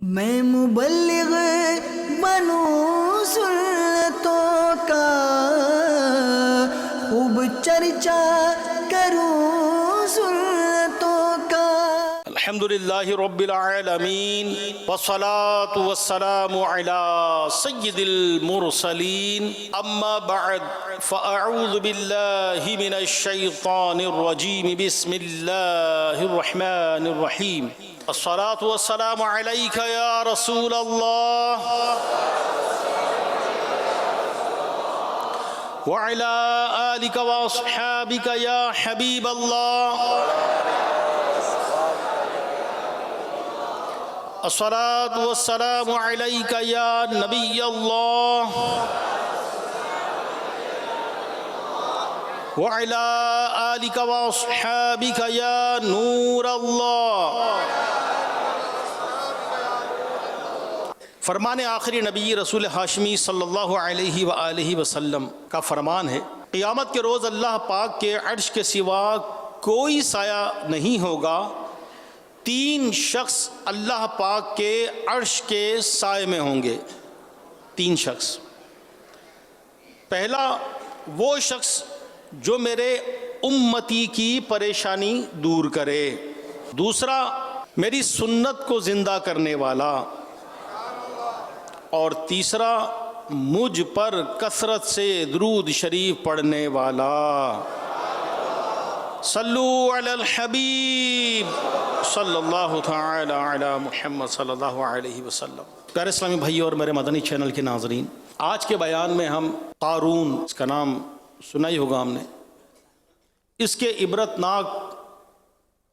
मैं मुबल्लिग बनूं सुन्नतों का, खूब चर्चा करूं सुन्नतों का। अल्हम्दुलिल्लाहि रब्बिल आलमीन वस्सलातु वस्सलामु अला सय्यिदिल मुरसलीन अम्मा बअद फ़अऊज़ु बिल्लाहि मिनश शैतानिर रजीम बिस्मिल्लाहिर रहमानिर रहीम। अस्सलातु वस्सलामु अलैका या रसूल अल्लाह व अला आलिका व अस्हाबिका या हबीब अल्लाह। अस्सलातु वस्सलामु अलैका या नबी अल्लाह व अला आलिका व अस्हाबिका या नूर अल्लाह। फरमान आखिरी नबी रसूल हाशमी सल्लल्लाहु अलैहि व आलिहि वसल्लम का फरमान है, क़ियामत के रोज़ अल्लाह पाक के अर्श के सिवा कोई साया नहीं होगा। तीन शख्स अल्लाह पाक के अर्श के साए में होंगे। तीन शख्स। पहला वो शख्स जो मेरे उम्मती की परेशानी दूर करे। दूसरा मेरी सुन्नत को ज़िंदा करने वाला। और तीसरा मुझ पर कसरत से दुरूद शरीफ पढ़ने वाला। सल्लू अलल हबीब सल्लल्लाहु तआला अला मुहम्मद सल्लल्लाहु अलैहि वसल्लम। प्यारे इस्लामी भाइयों और मेरे मदनी चैनल के नाज़रीन, आज के बयान में हम क़ारून, इसका नाम सुना ही होगा हमने, इसके इबरतनाक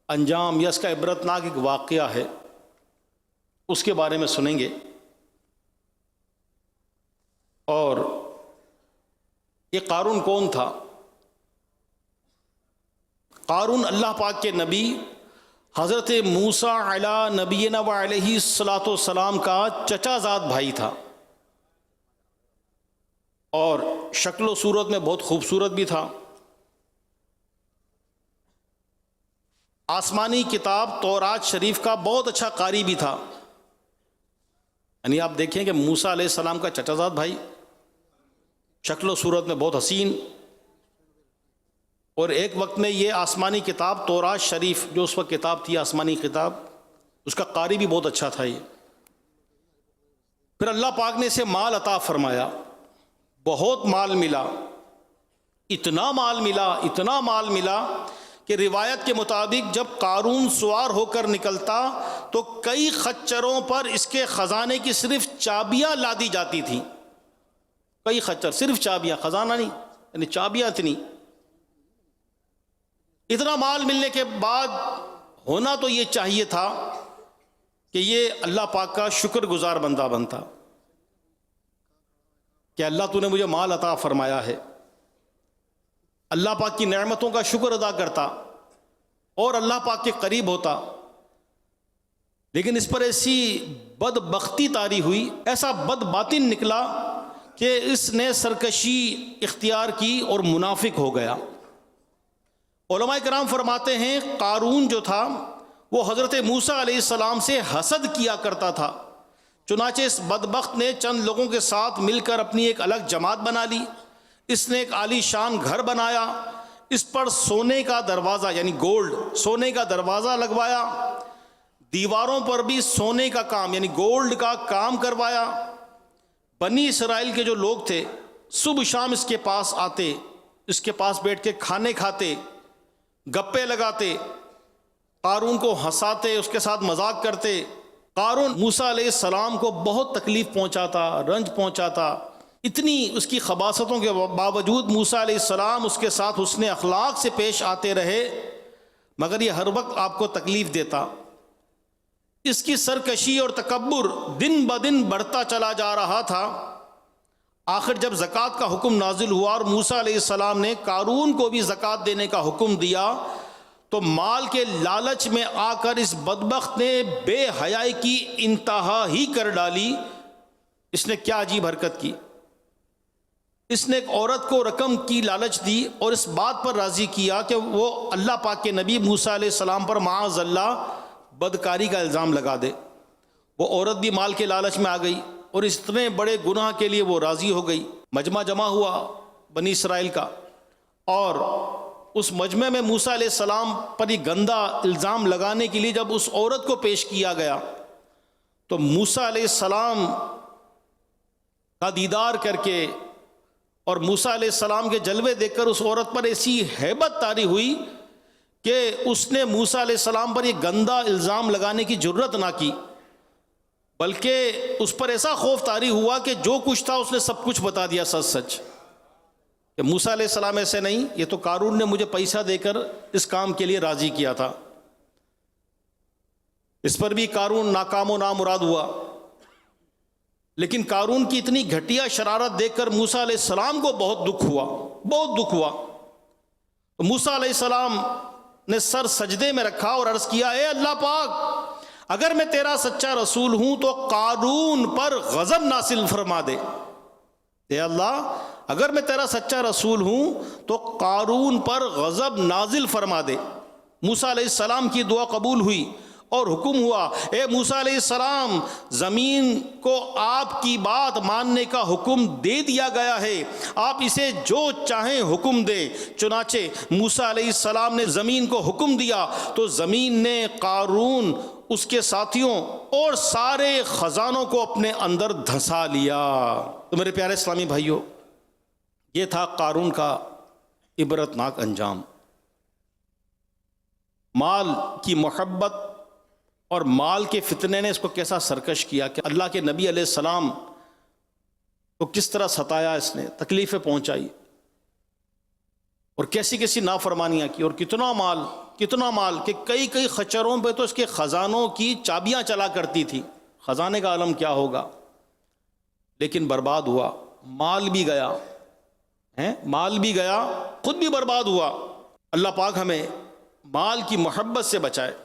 अंजाम या इसका इबरतनाक एक वाक़या है, उसके बारे में सुनेंगे। और ये क़ारून कौन था? क़ारून अल्लाह पाक के नबी हज़रत मूसा अला नबीना व अलैहि सलातो सलाम का चचाज़ाद भाई था और शक्ल व सूरत में बहुत खूबसूरत भी था। आसमानी किताब तौरात शरीफ का बहुत अच्छा कारी भी था। यानी आप देखें कि मूसा अलैहि सलाम का चचाज़ाद भाई, शक्ल व सूरत में बहुत हसीन, और एक वक्त में ये आसमानी किताब तौरात शरीफ, जो उस वक्त किताब थी आसमानी किताब, उसका कारी भी बहुत अच्छा था ये। फिर अल्लाह पाक ने इसे माल अता फरमाया, बहुत माल मिला, इतना माल मिला, इतना माल मिला कि रिवायत के मुताबिक जब क़ारून सवार होकर निकलता तो कई खच्चरों पर इसके ख़जाने की सिर्फ चाबियाँ लादी जाती थीं। कई खच्चर, सिर्फ चाबियाँ, ख़जाना नहीं, यानी चाबियाँ इतनी। इतना माल मिलने के बाद होना तो ये चाहिए था कि ये अल्लाह पाक का शुक्रगुजार बंदा बनता कि अल्लाह तूने मुझे माल अता फरमाया है, अल्लाह पाक की नेमतों का शुक्र अदा करता और अल्लाह पाक के करीब होता। लेकिन इस पर ऐसी बदबख्ती तारी हुई, ऐसा बदबातिन निकला कि इसने सरकशी इख्तियार की और मुनाफिक हो गया। उलमाए किराम फरमाते हैं, क़ारून जो था वो हज़रत मूसा अलैहिस्सलाम से हसद किया करता था। चुनाचे इस बदबख्त ने चंद लोगों के साथ मिलकर अपनी एक अलग जमात बना ली। इसने एक आलीशान घर बनाया, इस पर सोने का दरवाज़ा यानी गोल्ड, सोने का दरवाज़ा लगवाया, दीवारों पर भी सोने का काम यानी गोल्ड का काम करवाया। बनी इसराइल के जो लोग थे सुबह शाम इसके पास आते, इसके पास बैठ के खाने खाते, गप्पे लगाते, क़ारून को हंसाते, उसके साथ मजाक करते। क़ारून मूसा अलैहिस्सलाम को बहुत तकलीफ़ पहुंचाता, रंज पहुंचाता। इतनी उसकी खबासतों के बावजूद मूसा अलैहिस्सलाम उसके साथ हुस्ने अखलाक से पेश आते रहे, मगर ये हर वक्त आपको तकलीफ़ देता। इसकी सरकशी और तकब्बुर दिन ब दिन बढ़ता चला जा रहा था। आखिर जब ज़कात का हुक्म नाजिल हुआ और मूसा अलैहिस्सलाम ने क़ारून को भी ज़कात देने का हुक्म दिया, तो माल के लालच में आकर इस बदबख्त ने बेहयाई की इंतहा ही कर डाली। इसने क्या अजीब हरकत की, इसने एक औरत को रकम की लालच दी और इस बात पर राज़ी किया कि वो अल्लाह पाक के नबी मूसा अलैहिस्सलाम पर माअज़ल्लाह बदकारी का इल्ज़ाम लगा दे। वो औरत भी माल के लालच में आ गई और इतने बड़े गुनाह के लिए वो राज़ी हो गई। मजमा जमा हुआ बनी इसराइल का, और उस मजमे में मूसा अलैहिस्सलाम पर ये गंदा इल्ज़ाम लगाने के लिए जब उस औरत को पेश किया गया तो मूसा अलैहिस्सलाम का दीदार करके और मूसा अलैहिस्सलाम के जलवे देखकर उस औरत पर ऐसी हैबत तारी हुई कि उसने मूसा अलैहिस्सलाम पर ये गंदा इल्ज़ाम लगाने की जुर्रत ना की, बल्कि उस पर ऐसा खौफ तारी हुआ कि जो कुछ था उसने सब कुछ बता दिया सच सच कि मूसा अलैहिस्सलाम ऐसे नहीं, ये तो कारून ने मुझे पैसा देकर इस काम के लिए राज़ी किया था। इस पर भी कारून नाकाम व नामुराद हुआ। लेकिन कारून की इतनी घटिया शरारत देखकर मूसा अलैहिस्सलाम को बहुत दुख हुआ, बहुत दुख हुआ। तो मूसा अलैहिस्सलाम ने सर सजदे में रखा और अर्ज़ किया, ए अल्लाह पाक, अगर मैं तेरा सच्चा रसूल हूं तो कारून पर गज़ब नासिल फरमा दे। ए अल्लाह, अगर मैं तेरा सच्चा रसूल हूं तो कारून पर गज़ब नाजिल फरमा दे। मूसा अलैहिस्सलाम की दुआ कबूल हुई और हुक्म हुआ, ए मूसा अलैहिस्सलाम, ज़मीन को आपकी बात मानने का हुक्म दे दिया गया है, आप इसे जो चाहें हुक्म दें। चुनाचे मूसा अलैहिस्सलाम ने ज़मीन को हुक्म दिया तो ज़मीन ने कारून, उसके साथियों और सारे ख़जानों को अपने अंदर धंसा लिया। तो मेरे प्यारे इस्लामी भाइयों, ये था कारून का इबरतनाक अंजाम। माल की मोहब्बत और माल के फितने ने इसको कैसा सरकश किया कि अल्लाह के नबी अलैहिस्सलाम को किस तरह सताया, इसने तकलीफ़ें पहुंचाई और कैसी कैसी नाफरमानियाँ की। और कितना माल कि कई कई खच्चरों पे तो इसके ख़जानों की चाबियाँ चला करती थी। ख़जाने का आलम क्या होगा। लेकिन बर्बाद हुआ, माल भी गया है, माल भी गया, खुद भी बर्बाद हुआ। अल्लाह पाक हमें माल की मोहब्बत से बचाए।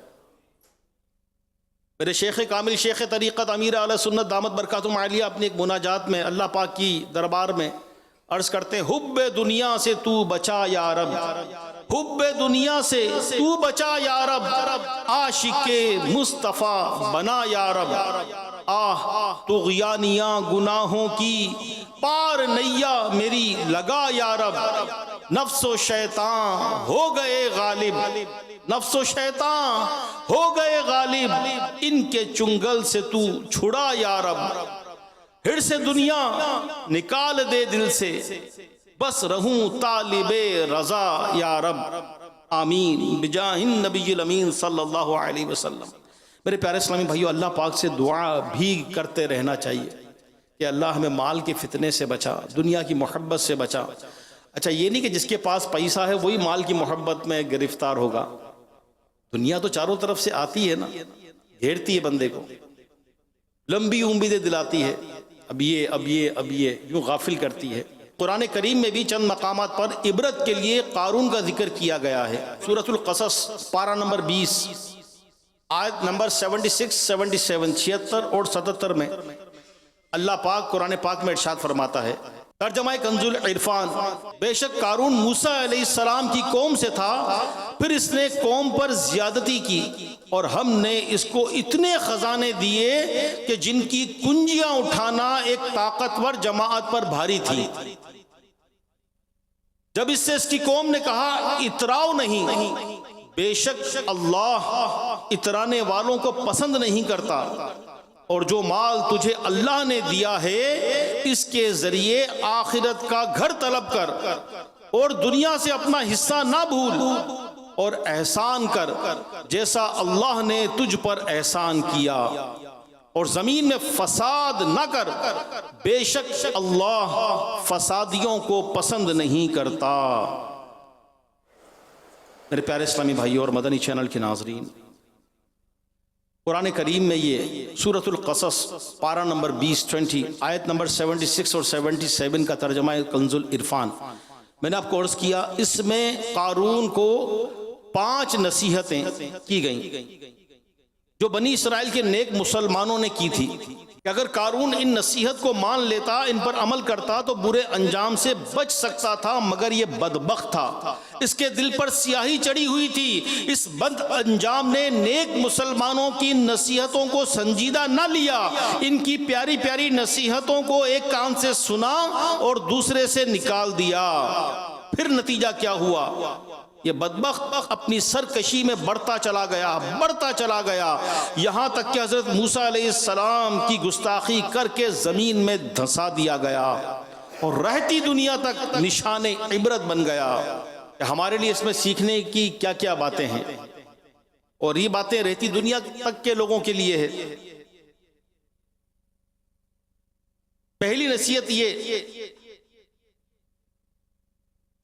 मेरे शेख कामिल शेख तरीक़त अमीर आला सुन्नत दामत बरकातुहुम आलिया अपनी एक मुनाजात में अल्लाह पाक की दरबार में अर्ज़ करते हैं, हुब्बे दुनिया से तू बचा या रब, हुब्बे दुनिया से तू बचा या रब, आशिके मुस्तफ़ा बना या रब, आह तुग़यानिया गुनाहों की पार नैया मेरी लगा या रब, नफ्सो शैतान हो गए गालिब, नफ्सो शैतान हो गए गालिब, इनके चुंगल से तू छुड़ा या रब, हिर से दुनिया निकाल दे दिल से, बस रहूं तालिबे रजा या रब, आमीन बिजाहिन नबील अमीन सल्लल्लाहु अलैहि वसल्लम। मेरे प्यारे इस्लामी भाइयों, अल्लाह पाक से दुआ भी करते रहना चाहिए कि अल्लाह हमें माल के फितने से बचा, दुनिया की मोहब्बत से बचा। अच्छा, ये नहीं कि जिसके पास पैसा है वही माल की मोहब्बत में गिरफ्तार होगा। दुनिया तो चारों तरफ से आती है ना, घेरती है बंदे को, लंबी उम्मीदें दिलाती है, अब ये यूं गाफिल करती है। कुरान करीम में भी चंद मकामात पर इबरत के लिए कारून का जिक्र किया गया है। सूरतुल क़सस पारा नंबर 20 आयत नंबर 76, 77 और 77 में अल्लाह पाक कुरान पाक में इरशाद फरमाता है, तर्जमा कंजुल इरफान, बेशक कारून मूसा अलैहिस्सलाम की कौम से था, फिर इसने कौम पर ज्यादती की और हमने इसको इतने खजाने दिए कि जिनकी कुंजियां उठाना एक ताकतवर जमाअत पर भारी थी। जब इससे इसकी कौम ने कहा इतराओ नहीं, बेशक अल्लाह इतराने वालों को पसंद नहीं करता, और जो माल तुझे अल्लाह ने दिया है इसके जरिए आखिरत का घर तलब कर और दुनिया से अपना हिस्सा ना भूल और एहसान कर जैसा अल्लाह ने तुझ पर एहसान किया, और जमीन में फसाद ना कर, बेशक अल्लाह फसादियों को पसंद नहीं करता। मेरे प्यारे इस्लामी भाइयों और मदनी चैनल के नाजरीन, कुरान करीम में ये सूरतुल क़सस पारा नंबर 20 आयत नंबर 76 और 77 का तर्जमा कंजुल इरफान मैंने आपको अर्ज़ किया। इसमें कारून को 5 नसीहतें की गई जो बनी इसराइल के नेक मुसलमानों ने की थी। कि अगर कारून इन नसीहत को मान लेता, इन पर अमल करता तो बुरे अंजाम से बच सकता था, मगर ये बदबख्त था, इसके दिल पर स्याही चढ़ी हुई थी। इस बद अंजाम ने नेक मुसलमानों की नसीहतों को संजीदा न लिया, इनकी प्यारी प्यारी नसीहतों को एक कान से सुना और दूसरे से निकाल दिया। फिर नतीजा क्या हुआ? ये बदबख्त अपनी सरकशी में बढ़ता चला गया, यहाँ तक कि हज़रत मूसा अलैहिस्सलाम की गुस्ताखी करके ज़मीन में धंसा दिया गया और रहती दुनिया तक निशाने इबरत बन गया। हमारे लिए इसमें सीखने की क्या क्या बातें हैं, और ये बातें रहती दुनिया तक के लोगों के लिए है। पहली नसीहत ये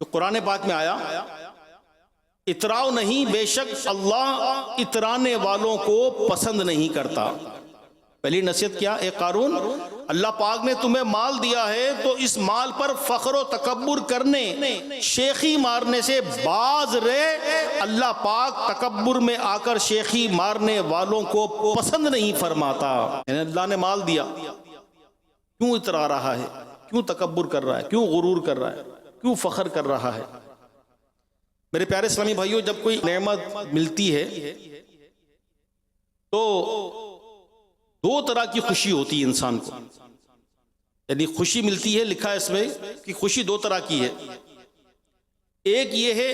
जो कुरान पाक में आया, इतराओ नहीं, बेशक अल्लाह इतराने वालों को पसंद नहीं करता। पहली नसीहत क्या? ए कारून, अल्लाह पाक ने तुम्हें माल दिया है तो इस माल पर फख्र व तकब्बुर करने, शेखी मारने से बाज रहे। अल्लाह पाक तकब्बुर में आकर शेखी मारने वालों को पसंद नहीं फरमाता। अल्लाह ने माल दिया, क्यों इतरा रहा है, क्यों तकब्बुर कर रहा है, क्यों गुरूर कर रहा है, क्यों फख्र कर रहा है? मेरे प्यारे इस्लामी भाइयों, जब कोई नेमत मिलती है तो दो तरह की खुशी होती है इंसान को। यानी खुशी मिलती है, लिखा है इसमें कि खुशी दो तरह की है। एक ये है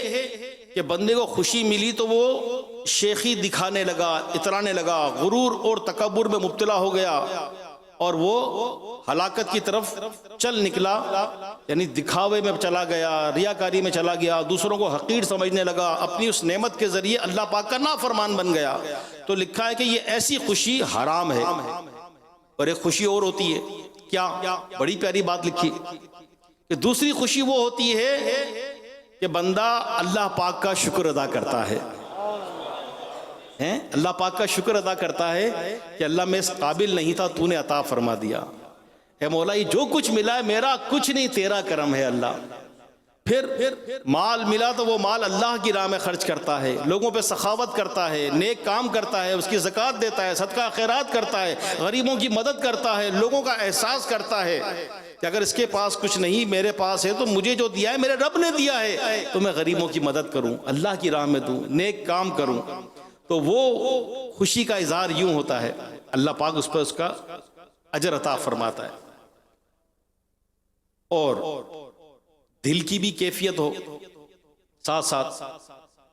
कि बंदे को खुशी मिली तो वो शेखी दिखाने लगा, इतराने लगा, गुरूर और तकब्बुर में मुब्तला हो गया और वो हलाकत की तरफ चल निकला, यानी दिखावे में चला गया, रियाकारी में चला गया, दूसरों को हकीर समझने लगा, अपनी उस नेमत के जरिए अल्लाह पाक का नाफरमान बन गया। तो लिखा है कि ये ऐसी खुशी हराम है। और एक खुशी और होती है, क्या? बड़ी प्यारी बात लिखी कि दूसरी खुशी वो होती है कि बंदा अल्लाह पाक का शुक्र अदा करता है, अल्लाह पाक का शुक्र अदा करता है कि अल्लाह मैं इस काबिल नहीं था, तूने अता फरमा दिया। है मौला, ये जो कुछ मिला है मेरा कुछ नहीं, तेरा करम है अल्लाह। फिर माल मिला तो वो माल अल्लाह की राह में खर्च करता है, लोगों पे सखावत करता है, नेक काम करता है, उसकी ज़कात देता है, सदका खैरात करता है, गरीबों की मदद करता है, लोगों का एहसास करता है कि अगर इसके पास कुछ नहीं, मेरे पास है, तो मुझे जो दिया है मेरे रब ने दिया है, तो मैं गरीबों की मदद करूँ, अल्लाह की राह में दूँ, नेक काम करूँ। तो वो खुशी का इजहार यूं होता है, अल्लाह पाक उस पर उसका अजर अता फरमाता है। और दिल की भी कैफियत हो साथ साथ,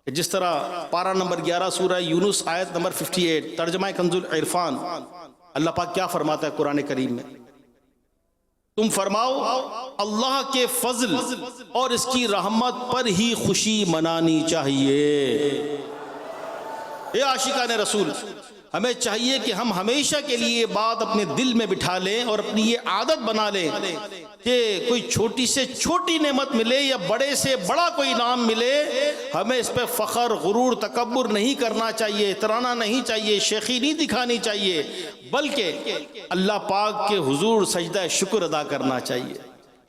जिस तरह पारा नंबर 11 सूरह यूनुस आयत नंबर 58 तर्जमा कंजुल इरफान, अल्लाह पाक क्या फरमाता है कुरान करीम में? तुम फरमाओ अल्लाह के फजल और इसकी रहमत पर ही खुशी मनानी चाहिए। ये आशिकान रसूल, हमें चाहिए कि हम हमेशा के लिए ये बात अपने दिल में बिठा लें और अपनी ये आदत बना लें कि कोई छोटी से छोटी नेमत मिले या बड़े से बड़ा कोई नाम मिले, हमें इस पर फ़ख्र, गुरूर, तकब्बुर नहीं करना चाहिए, इतराना नहीं चाहिए, शेखी नहीं दिखानी चाहिए, बल्कि अल्लाह पाक के हुजूर सजदा शुक्र अदा करना चाहिए,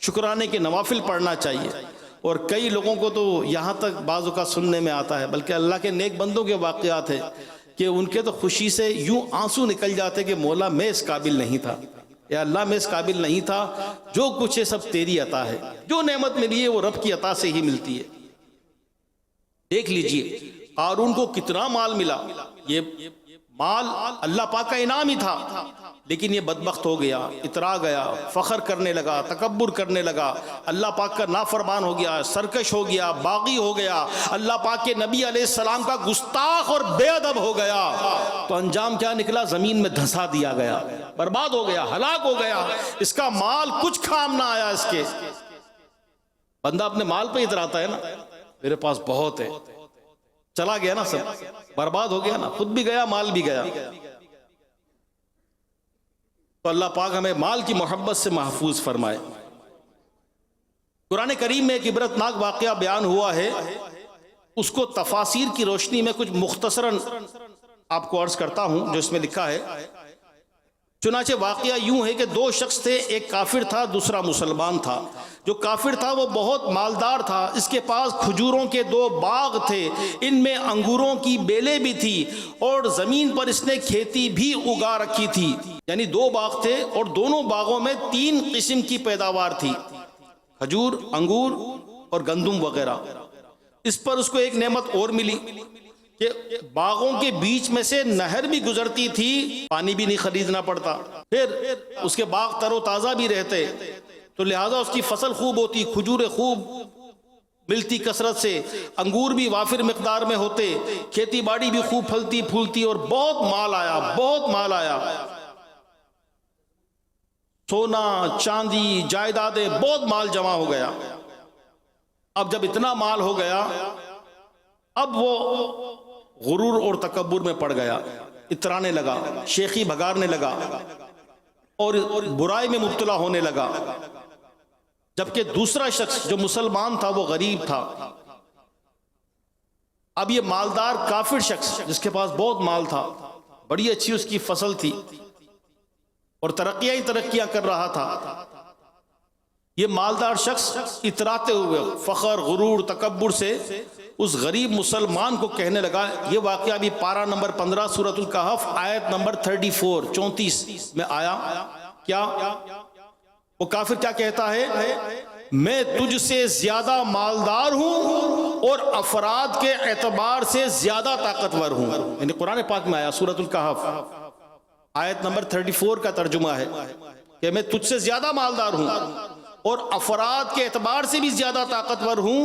शुक्राने के नवाफिल पढ़ना चाहिए। और कई लोगों को तो यहाँ तक बाज़ों का सुनने में आता है, बल्कि अल्लाह के नेक बंदों के वाक़यात है कि उनके तो खुशी से यूं आंसू निकल जाते कि मौला मैं इस काबिल नहीं था, या अल्लाह मैं इस काबिल नहीं था, जो कुछ है सब तेरी अता है, जो नेमत मिली है वो रब की अता से ही मिलती है। देख लीजिए कारून को कितना माल मिला, ये माल अल्लाह पाक का इनाम ही था, लेकिन ये बदबख्त हो गया, इतरा गया, फ़ख्र करने लगा, तकब्बुर करने लगा, अल्लाह पाक का नाफरमान हो गया, सरकश हो गया, बागी हो गया, अल्लाह पाक के नबी अलैहिस्सलाम का गुस्ताख और बेअदब हो गया। तो अंजाम क्या निकला? ज़मीन में धंसा दिया गया, बर्बाद हो गया, हलाक हो गया, इसका माल कुछ काम ना आया इसके। बंदा अपने माल पे इतराता है ना, मेरे पास बहुत है, चला गया ना, सब बर्बाद हो गया ना, खुद भी गया, माल भी गया। तो अल्लाह पाक हमें माल की मोहब्बत से महफूज फरमाए। कुरान करीम में एक इबरतनाक वाक़या बयान हुआ है, उसको तफासीर की रोशनी में कुछ मुख्तसरन आपको अर्ज करता हूं, जो इसमें लिखा है। चुनाचे वाकया यूं है कि दो शख्स थे, एक काफिर था, दूसरा मुसलमान था। जो काफिर था वो बहुत मालदार था, इसके पास खजूरों के 2 बाग थे, इनमें अंगूरों की बेलें भी थी और ज़मीन पर इसने खेती भी उगा रखी थी। यानी 2 बाग थे और दोनों बागों में 3 किस्म की पैदावार थी, खजूर, अंगूर और गंदुम वगैरह। इस पर उसको एक नेमत और मिली कि बागों के बीच में से नहर भी गुजरती थी, पानी भी नहीं खरीदना पड़ता, फिर उसके बाग तरोताज़ा भी रहते, तो लिहाजा उसकी फसल खूब होती, खजूरें खूब मिलती कसरत से, अंगूर भी वाफिर मिकदार में होते, खेती बाड़ी भी खूब फलती फूलती और बहुत माल आया, बहुत माल आया। सोना चांदी जायदादें, बहुत माल जमा हो गया। अब जब इतना माल हो गया, अब वो गुरूर और तकब्बुर में पड़ गया, इतराने लगा, शेखी भगारने लगा और बुराई में मुब्तला होने लगा। जबकि दूसरा शख्स जो मुसलमान था वो गरीब था। अब ये मालदार काफिर शख्स जिसके पास बहुत माल था, बड़ी अच्छी उसकी फसल थी और तरक्कियां ही तरक्कियां कर रहा था, ये मालदार शख्स इतराते हुए फखर गुरूर तकब्बुर से उस गरीब मुसलमान को कहने लगा। ये वाकया भी पारा नंबर 15 सूरतुल कहफ आयत नंबर 34 में आया। क्या वो काफिर क्या कहता है? मैं तुझसे ज्यादा मालदार हूं और अफराद के एतबार से ज्यादा ताकतवर हूं। यानी कुरान पाक में आया, सूरतुल कहफ आयत नंबर 34 का तर्जुमा है कि मैं तुझसे ज्यादा मालदार हूं और अफराद के एतबार से भी ज्यादा ताकतवर हूं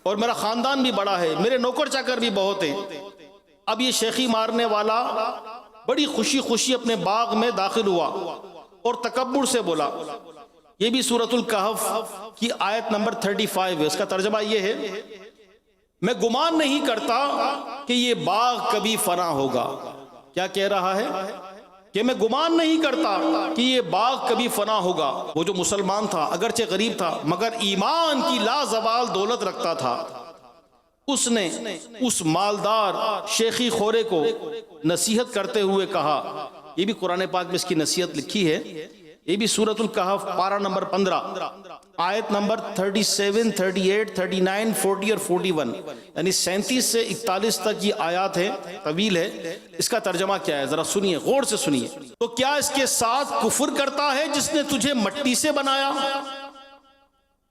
और मेरा खानदान भी बड़ा है, मेरे नौकर चाकर भी बहुत है। अब ये शेखी मारने वाला बड़ी खुशी खुशी अपने बाग में दाखिल हुआ और तकब्बुर से बोला। ये भी सूरतुल कहफ की आयत नंबर 35 है। उसका तर्जुमा ये है, मैं गुमान नहीं करता कि ये बाग कभी फना होगा। क्या कह रहा है कि मैं गुमान नहीं करता कि ये बाग कभी फना होगा। वो जो मुसलमान था, अगरचे गरीब था, मगर ईमान की लाजवाल दौलत रखता था। उसने उस मालदार शेखी खोरे को नसीहत करते हुए कहा, ये भी कुरान पाक में इसकी नसीहत लिखी है, ये भी सूरतुल कहफ पारा नंबर 15 आयत नंबर 37, 38, 39, 40 और 41, यानी 37 से 41 तक ये आयत है, तवील है। इसका तर्जमा क्या है जरा सुनिए, गौर से सुनिए। तो क्या इसके साथ कुफर करता है जिसने तुझे मट्टी से बनाया?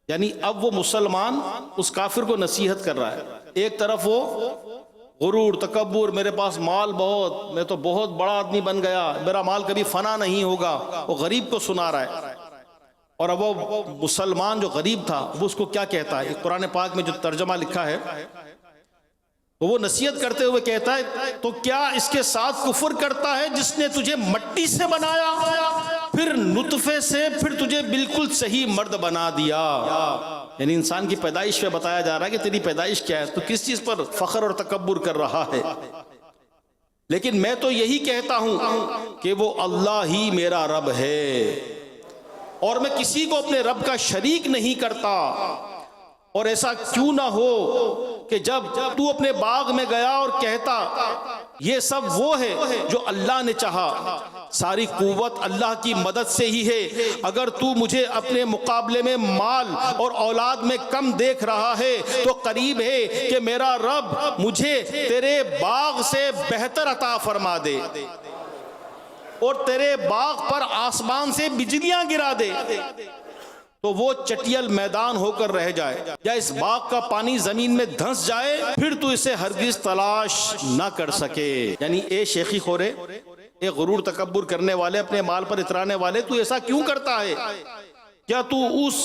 यानी अब वो मुसलमान उस काफिर को नसीहत कर रहा है। एक तरफ वो गुरूर तकब्बुर, मेरे पास माल बहुत, मैं तो बहुत बड़ा आदमी बन गया, मेरा माल कभी फना नहीं होगा, वो गरीब को सुना रहा है। और अब वो मुसलमान जो गरीब था वो उसको क्या कहता है? कुरान पाक में जो तर्जमा लिखा है वो नसीहत करते हुए कहता है, तो क्या इसके साथ कुफर करता है जिसने तुझे मट्टी से बनाया, फिर नुतफे से फिर तुझे बिल्कुल सही मर्द बना दिया। यानी इंसान की पैदाइश पे बताया जा रहा है कि तेरी पैदाइश क्या है, तो किस चीज पर फख्र और तकब्बुर कर रहा है। लेकिन मैं तो यही कहता हूं कि वो अल्लाह ही मेरा रब है और मैं किसी को अपने रब का शरीक नहीं करता। और ऐसा क्यों ना हो कि जब तू अपने बाग में गया और कहता ये सब वो है जो अल्लाह ने चाहा, सारी कुव्वत अल्लाह की मदद से ही है। अगर तू मुझे अपने मुकाबले में माल और औलाद में कम देख रहा है तो करीब है कि मेरा रब मुझे तेरे बाग से बेहतर अता फरमा दे और तेरे बाग पर आसमान से बिजलियां गिरा दे, तो वो चटियल मैदान होकर रह जाए या इस बाग का पानी जमीन में धंस जाए, फिर तू इसे हरगिज तलाश ना कर सके। यानी ए शेखी खोरे, ए गुरूर तकब्बुर करने वाले, अपने माल पर इतराने वाले, तू ऐसा क्यों करता है? क्या तू उस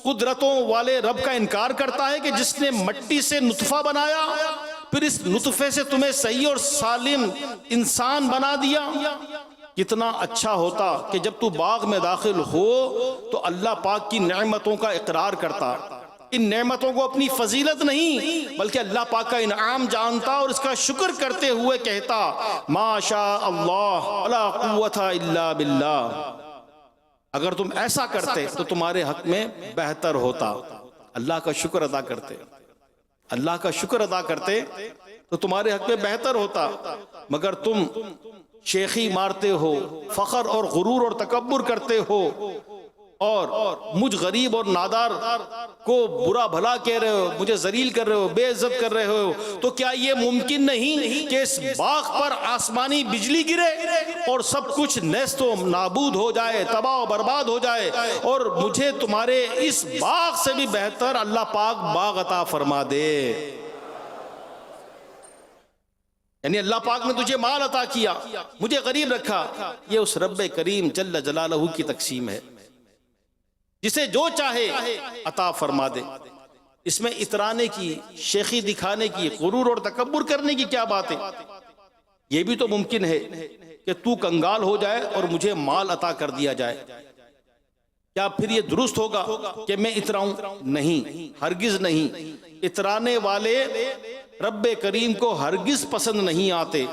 कुदरतों वाले रब का इनकार करता है कि जिसने मट्टी से नुतफा बनाया, फिर इस नुतफे से तुम्हें सही और सालिम इंसान बना दिया? कितना अच्छा होता कि जब तू बाग में दाखिल हो तो अल्लाह पाक की नेमतों का इकरार करता, इन नेमतों को अपनी फजीलत नहीं बल्कि अल्लाह पाक का इनाम जानता और इसका शुक्र करते हुए कहता माशा अल्लाह ला कुव्वता इल्ला बिल्लाह। अगर तुम ऐसा करते तो तुम्हारे हक में बेहतर होता। अल्लाह का शुक्र अदा करते, अल्लाह का शुक्र अदा करते तो तुम्हारे हक में बेहतर होता, मगर तुम शेखी मारते हो, फखर और गुरूर और तकब्बुर करते हो और मुझ गरीब और नादार को बुरा भला कह रहे हो, मुझे जलील कर रहे हो, बेइज्जत कर रहे हो, तो क्या ये मुमकिन नहीं कि इस बाग पर आसमानी बिजली गिरे और सब कुछ नेस्तो नाबूद हो जाए, तबाह बर्बाद हो जाए और मुझे तुम्हारे इस बाग से भी बेहतर अल्लाह पाक बाग अता फरमा दे। यानी अल्लाह पाक ने तुझे माल अता किया, मुझे गरीब रखा, ये उस रब्बे करीम जल्ल जलालहू की तकसीम है, जिसे जो चाहे अता फरमा दे। इसमें इतराने की, शेखी दिखाने की, गुरूर और तकब्बुर करने की क्या बात है? यह भी तो मुमकिन है कि तू कंगाल हो जाए और मुझे माल अता कर दिया जाए। क्या फिर ये दुरुस्त होगा कि मैं इतराऊं? नहीं, हरगिज नहीं। इतराने वाले रब्बे करीम को हरगिज पसंद नहीं आते,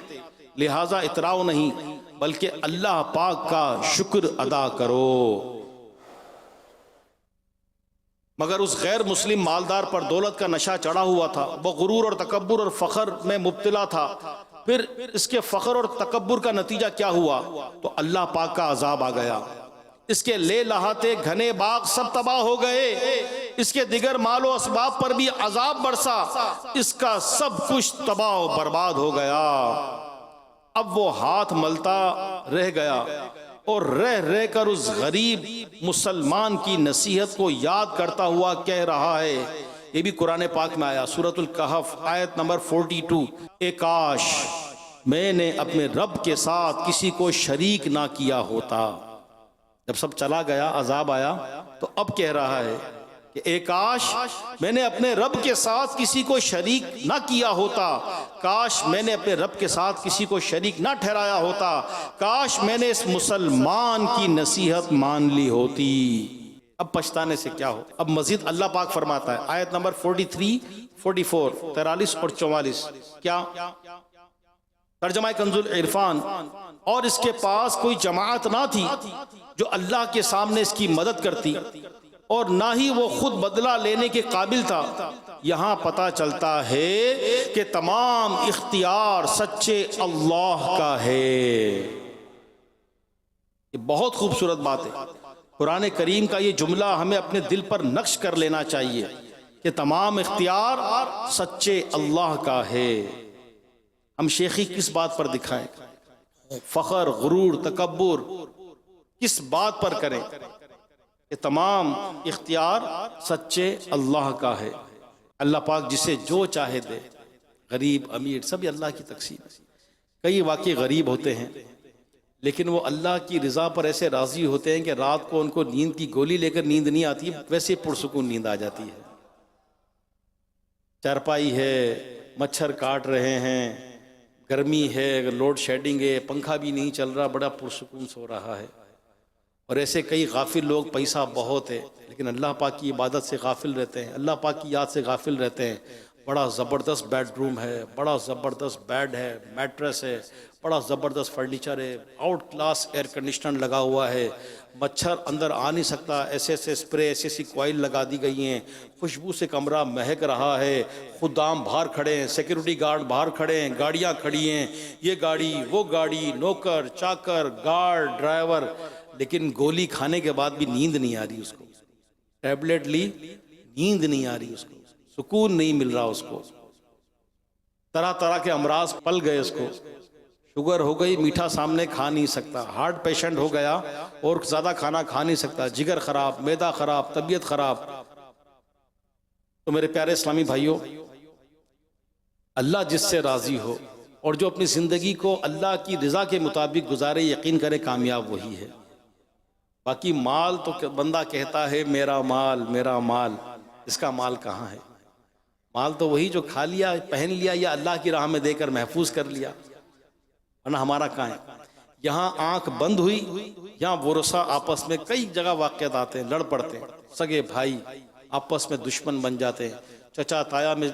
लिहाजा इतराओ नहीं, बल्कि अल्लाह पाक का शुक्र अदा करो। मगर उस गैर मुस्लिम मालदार पर दौलत का नशा चढ़ा हुआ था, वह गुरूर और तकब्बुर और फखर में मुब्तला था। फिर इसके फखर और तकब्बुर का नतीजा क्या हुआ? तो अल्लाह पाक का अजाब आ गया। इसके ले लहाते घने बाग सब तबाह हो गए, इसके दिगर मालो असबाब पर भी अजाब बरसा, इसका सब कुछ तबाह बर्बाद हो गया। अब वो हाथ मलता रह गया और रह रह कर उस गरीब मुसलमान की नसीहत को याद करता हुआ कह रहा है। ये भी कुरान पाक में आया, सूरतुल कहफ आयत नंबर 42। ए काश मैंने अपने रब के साथ किसी को शरीक ना किया होता। जब सब चला गया, अजाब आया, तो अब कह रहा है कि ए काश मैंने अपने रब के साथ किसी को शरीक ना किया होता, काश मैंने अपने रब के साथ किसी को शरीक ना ठहराया होता, काश मैंने इस मुसलमान की नसीहत मान ली होती। अब पछताने से क्या हो? अब मजीद अल्लाह पाक फरमाता है, आयत नंबर 43, 44, 43 और 44। क्या? तर्जमा कंजुल इरफान। और इसके पास कोई जमात ना थी जो अल्लाह के सामने इसकी मदद करती, और ना ही वो खुद बदला लेने के काबिल था। यहां पता चलता है कि तमाम इख्तियार सच्चे अल्लाह का है। ये बहुत खूबसूरत बात है। कुरान करीम का ये जुमला हमें अपने दिल पर नक्श कर लेना चाहिए कि तमाम इख्तियार सच्चे अल्लाह का है। हम शेखी किस बात पर दिखाएं? फखर, गुरूर, तकब्बुर किस बात पर करें? कि तमाम इख्तियार सच्चे अल्लाह का है। अल्लाह पाक जिसे जो चाहे दे, गरीब अमीर सभी अल्लाह की तकसीम है। कई वाकई गरीब होते हैं लेकिन वो अल्लाह की रज़ा पर ऐसे राज़ी होते हैं कि रात को उनको नींद की गोली लेकर नींद नहीं आती, वैसे पुरसुकून नींद आ जाती है। चारपाई है, मच्छर काट रहे हैं, गर्मी है, लोड शेडिंग है, पंखा भी नहीं चल रहा, बड़ा पुरसुकून सो रहा है। और ऐसे कई गाफिल लोग, पैसा बहुत है लेकिन अल्लाह पाक की इबादत से गाफिल रहते हैं, अल्लाह पाक की याद से गाफिल रहते हैं। बड़ा ज़बरदस्त बेडरूम है, बड़ा ज़बरदस्त बेड है, मैट्रेस है, बड़ा ज़बरदस्त फर्नीचर है, आउट क्लास एयर कंडीशनर लगा हुआ है, मच्छर अंदर आ नहीं सकता, ऐसे ऐसे स्प्रे, ऐसी ऐसी कॉइल लगा दी गई हैं, खुशबू से कमरा महक रहा है, खुदाम बाहर खड़े हैं, सिक्योरिटी गार्ड बाहर खड़े हैं, गाड़ियाँ खड़ी हैं, ये गाड़ी वो गाड़ी, नौकर चाकर, गार्ड ड्राइवर, लेकिन गोली खाने के बाद भी नींद नहीं आ रही उसको। टैबलेट ली, नींद नहीं आ रही उसको, सुकून नहीं मिल रहा उसको, तरह तरह के अमराज पल गए उसको। शुगर हो गई, मीठा सामने खा नहीं सकता, हार्ट पेशेंट हो गया और ज़्यादा खाना खा नहीं सकता, जिगर खराब, मैदा खराब, तबीयत खराब। तो मेरे प्यारे इस्लामी भाइयों, अल्लाह जिससे राज़ी हो और जो अपनी ज़िंदगी को अल्लाह की रज़ा के मुताबिक गुजारे, यकीन करे कामयाब वही है। बाकी माल तो बंदा कहता है मेरा माल, इसका माल कहाँ है? माल तो वही जो खा लिया, पहन लिया या अल्लाह की राह में देकर महफूज कर लिया, वरना हमारा कहाँ है? यहाँ आंख बंद हुई, यहाँ वरसा आपस में कई जगह वाक़यात आते हैं, लड़ पड़ते हैं, सगे भाई आपस में दुश्मन बन जाते हैं, चचा ताया में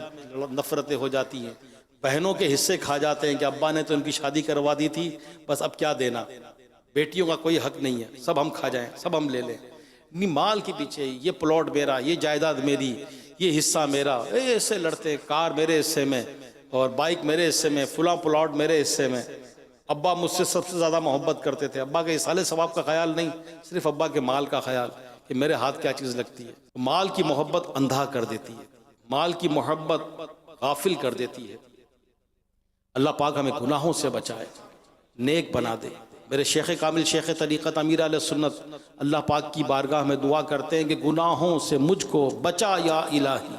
नफरतें हो जाती हैं, बहनों के हिस्से खा जाते हैं कि अब्बा ने तो उनकी शादी करवा दी थी, बस अब क्या देना, बेटियों का कोई हक नहीं है, सब हम खा जाएं, सब हम ले लें। नहीं, माल के पीछे ये प्लॉट मेरा, ये जायदाद मेरी, ये हिस्सा मेरा, ऐसे लड़ते, कार मेरे हिस्से में और बाइक मेरे हिस्से में, फुला प्लॉट मेरे हिस्से में। अब्बा मुझसे सबसे ज़्यादा मोहब्बत करते थे, अब्बा के इसाले सवाब का ख्याल नहीं, सिर्फ अब्बा के माल का ख्याल कि मेरे हाथ क्या चीज़ लगती है। तो माल की मोहब्बत अंधा कर देती है, माल की मोहब्बत गाफिल कर देती है। अल्लाह पाक हमें गुनाहों से बचाए, नेक बना दे। मेरे शेख कामिल शेख तरीक़त अमीर अहले सुन्नत अल्लाह पाक की बारगाह में दुआ करते हैं कि गुनाहों से मुझको बचा या इलाही,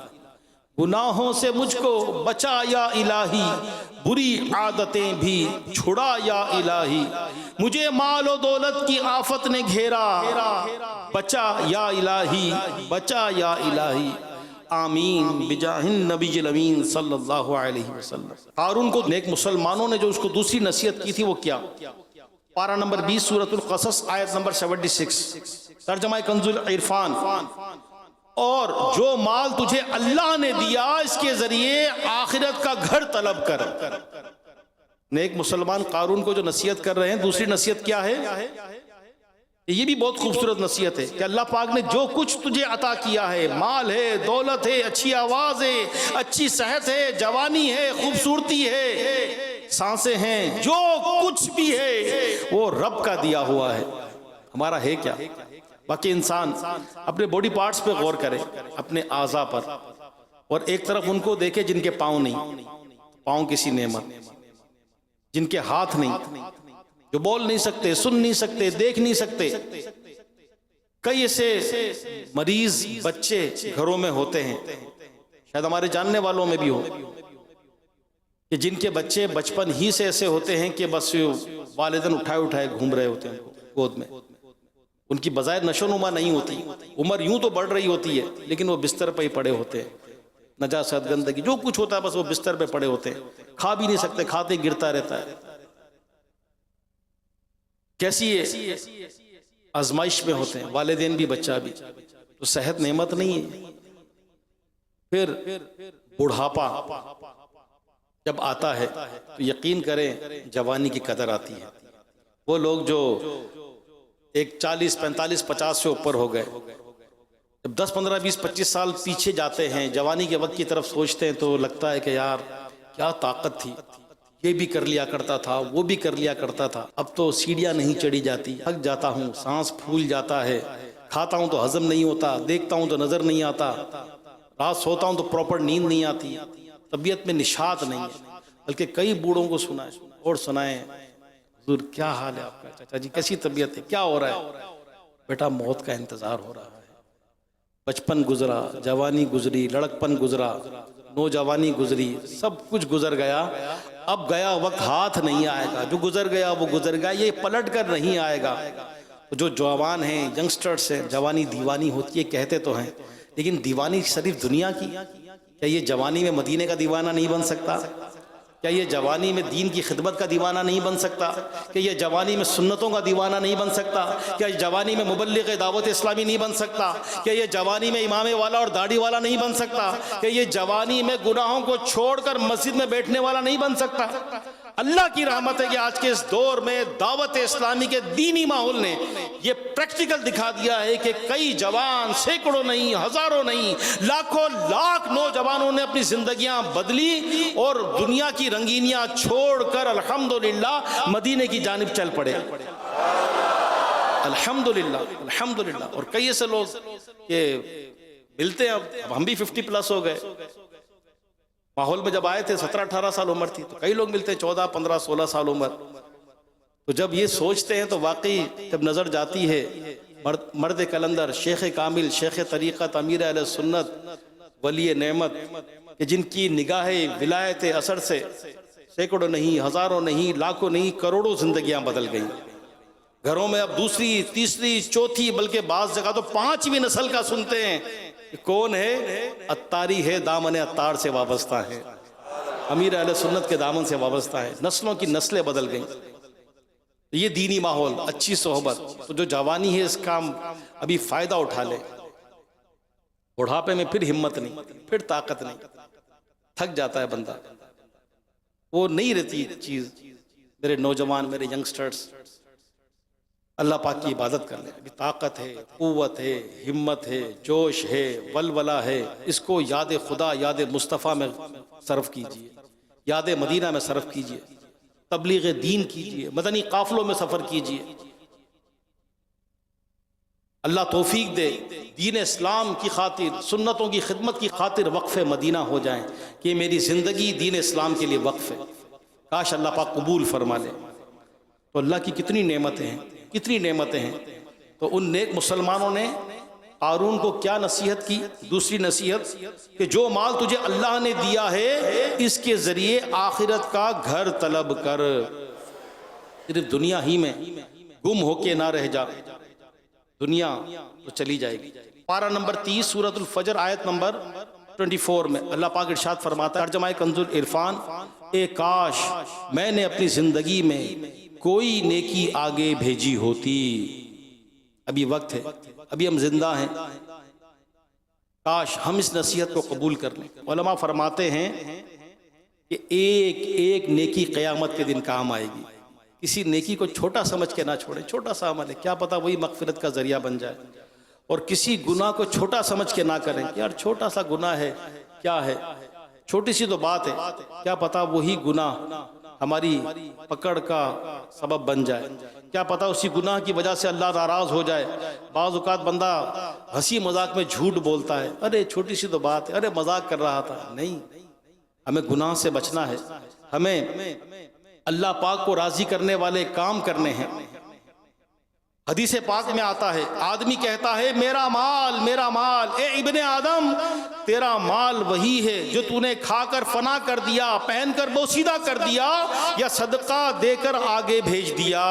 गुनाहों से मुझको बचा या इलाही, बुरी आदतें भी छुड़ा या इलाही, मुझे माल और दौलत की आफत ने घेरा, बचा या इलाही, बचा या इलाही, आमीन बिजाहिन नबील अमीन सल्लल्लाहु अलैहि वसल्लम। कारून को नेक मुसलमानों ने जो उसको दूसरी नसीहत की थी वो क्या? पारा नंबर 20 सूरतुल क़सस आयत नंबर 76, तर्जमा कंजुल इरफान। और जो माल तुझे अल्लाह ने दिया इसके जरिए आखिरत का घर तलब कर। नेक मुसलमान कारून को जो नसीहत कर रहे हैं, दूसरी नसीहत क्या है? ये भी बहुत खूबसूरत नसीहत है कि अल्लाह पाक ने जो कुछ तुझे अता किया है, माल है, दौलत है, अच्छी आवाज है, अच्छी सेहत है, जवानी है, खूबसूरती है, सांसें हैं, जो कुछ भी है वो रब का दिया हुआ है, हमारा है क्या? बाकी इंसान अपने बॉडी पार्ट्स पे गौर करे, अपने आज़ा पर, और एक तरफ उनको देखे जिनके पाँव नहीं, पाँव किसी नेमत, जिनके हाथ नहीं, जो बोल नहीं सकते, सुन नहीं सकते, देख नहीं सकते। कई ऐसे मरीज बच्चे घरों में होते हैं, शायद हमारे जानने वालों में भी हो, कि जिनके बच्चे बचपन ही से ऐसे होते हैं कि बस वालिदैन उठाए उठाए घूम रहे होते हैं गोद में, उनकी बजाय नशोनुमा नहीं होती, उम्र यूं तो बढ़ रही होती है लेकिन वो बिस्तर पर ही पड़े होते हैं, नजासत गंदगी जो कुछ होता है बस वो बिस्तर पे पड़े होते हैं, खा भी नहीं सकते, खाते गिरता रहता है। कैसी है आजमाइश में होते हैं वालिदैन भी, बच्चा भी। तो सेहत नेमत नहीं है। फिर बुढ़ापा जब आता है तो यकीन करें जवानी की कदर आती है। वो लोग जो एक 40, 45, 50 से ऊपर हो गए, जब 10, 15, 20, 25 साल पीछे जाते हैं, जवानी के वक्त की तरफ सोचते हैं तो लगता है कि यार क्या ताकत थी, ये भी कर लिया करता था, वो भी कर लिया करता था, अब तो सीढ़ियाँ नहीं चढ़ी जाती, थक जाता हूँ, सांस फूल जाता है, खाता हूँ तो हजम नहीं होता, देखता हूँ तो नजर नहीं आता, रात सोता हूँ तो प्रॉपर नींद नहीं आती, तबीयत में निशात नहीं है। बल्कि कई बूढ़ों को सुना है और सुनाए, हुजूर क्या हाल है आपका, चाचा जी कैसी तबीयत है, क्या हो रहा है? बेटा मौत का इंतजार हो रहा है, बचपन गुजरा, जवानी गुजरी, लड़कपन गुजरा, नौजवानी गुजरी, सब कुछ गुजर गया, अब गया वक्त हाथ नहीं आएगा, जो गुजर गया वो गुजर गया, ये पलट कर नहीं आएगा। तो जो जवान हैं, यंगस्टर्स हैं, जवानी दीवानी होती है कहते तो हैं, लेकिन दीवानी सिर्फ दुनिया की? क्या ये जवानी में मदीने का दीवाना नहीं बन सकता? क्या ये जवानी में दीन की खिदमत का दीवाना नहीं बन सकता? क्या ये जवानी में सुन्नतों का दीवाना नहीं बन सकता? क्या ये जवानी में मुबल्लिग दावत इस्लामी नहीं बन सकता? क्या ये जवानी में इमामे वाला और दाढ़ी वाला नहीं बन सकता? क्या ये जवानी में गुनाहों को छोड़कर मस्जिद में बैठने वाला नहीं बन सकता? अल्लाह की रहमत है कि आज के इस दौर में दावत इस्लामी के दीनी माहौल ने ये प्रैक्टिकल दिखा दिया है कि कई जवान, सैकड़ों नहीं, हजारों नहीं, लाखों लाख नौजवानों ने अपनी जिंदगियां बदली और दुनिया की रंगीनियां छोड़कर अल्हम्दुलिल्लाह मदीने की जानिब चल पड़े। अल्हम्दुलिल्लाह, अल्हम्दुलिल्लाह। और कई ऐसे लोग ये मिलते हैं, अब हम भी 50+ हो गए, माहौल में जब आए थे 17-18 साल उम्र थी, तो कई लोग मिलते हैं 14, 15, 16 साल उम्र। तो जब ये सोचते हैं तो वाकई जब नजर जाती है मर्द कलंदर, शेख कामिल, शेख तरीक़त, अमीर अहले सुन्नत, वली नेमत, कि जिनकी निगाह विलायत असर से सैकड़ों नहीं, हजारों नहीं, लाखों नहीं, करोड़ों जिंदगियां बदल गई। घरों में अब दूसरी, तीसरी, चौथी, बल्कि बाज़ जगह तो 5वीं नस्ल का सुनते हैं। कौन है? अत्तारी है, दामन अत्तार से वाबस्ता है, अमीर अहले सुन्नत के दामन से वाबस्ता है। नस्लों की नस्लें बदल गई। ये दीनी माहौल, अच्छी सोहबत, तो जो जवानी है इसका अभी फायदा उठा ले। बुढ़ापे में फिर हिम्मत नहीं, फिर ताकत नहीं, थक जाता है बंदा, वो नहीं रहती चीज। मेरे नौजवान, मेरे यंगस्टर्स, अल्लाह पाक की इबादत कर ले, अभी ताकत है, कुव्वत है, हिम्मत है, जोश है, वलवला है, इसको याद खुदा, याद मुस्तफ़ा में सर्फ कीजिए, याद मदीना में सर्फ कीजिए, तबलीग दीन कीजिए, मदनी काफिलों में सफ़र कीजिए। अल्लाह तौफीक दे दीन इस्लाम की खातिर, सुन्नतों की खिदमत की खातिर वक्फ़े मदीना हो जाएं कि मेरी ज़िंदगी दीन इस्लाम के लिए वक्फ़ है। काश अल्लाह पाक कबूल फरमा ले। तो अल्लाह की कितनी नेमतें हैं, कितनी नेमतें हैं। तो उन नेक मुसलमानों ने हारून को क्या नसीहत की? दूसरी नसीहत कि जो माल तुझे अल्लाह ने दिया है इसके ज़रिए आखिरत का घर तलब कर, सिर्फ दुनिया ही में गुम होके ना रह जा, दुनिया तो चली जाएगी। पारा नंबर 30 सूरतुल फजर आयत नंबर 24 में अल्लाह पाक इरशाद फरमाता है, तर्जमाए कंजुल इरफान, ए काश मैंने अपनी ज़िंदगी में कोई नेकी आगे भेजी होती। अभी वक्त है, अभी हम जिंदा हैं, काश हम इस नसीहत को कबूल कर लें। उलमा फरमाते हैं कि एक एक नेकी क़यामत के दिन काम आएगी। किसी नेकी को छोटा समझ के ना छोड़े, छोटा सा अमल है, क्या पता वही मग़फ़िरत का ज़रिया बन जाए। और किसी गुनाह को छोटा समझ के ना करें कि यार छोटा सा गुनाह है, क्या है, छोटी सी तो बात है, क्या पता वही गुनाह हमारी पकड़ का सबब बन जाए, क्या पता उसी गुनाह की वजह से अल्लाह नाराज़ हो जाए। बाज़ औक़ात बंदा हंसी मजाक में झूठ बोलता है, अरे छोटी सी तो बात है, अरे मजाक कर रहा था। नहीं, हमें गुनाह से बचना है, हमें अल्लाह पाक को राज़ी करने वाले काम करने हैं। हदीस पाक में आता है, आदमी कहता है मेरा माल मेरा माल। ए इब्ने आदम, तेरा माल वही है जो तूने खाकर फना कर दिया, पहनकर बोसीदा कर दिया या सदका देकर आगे भेज दिया।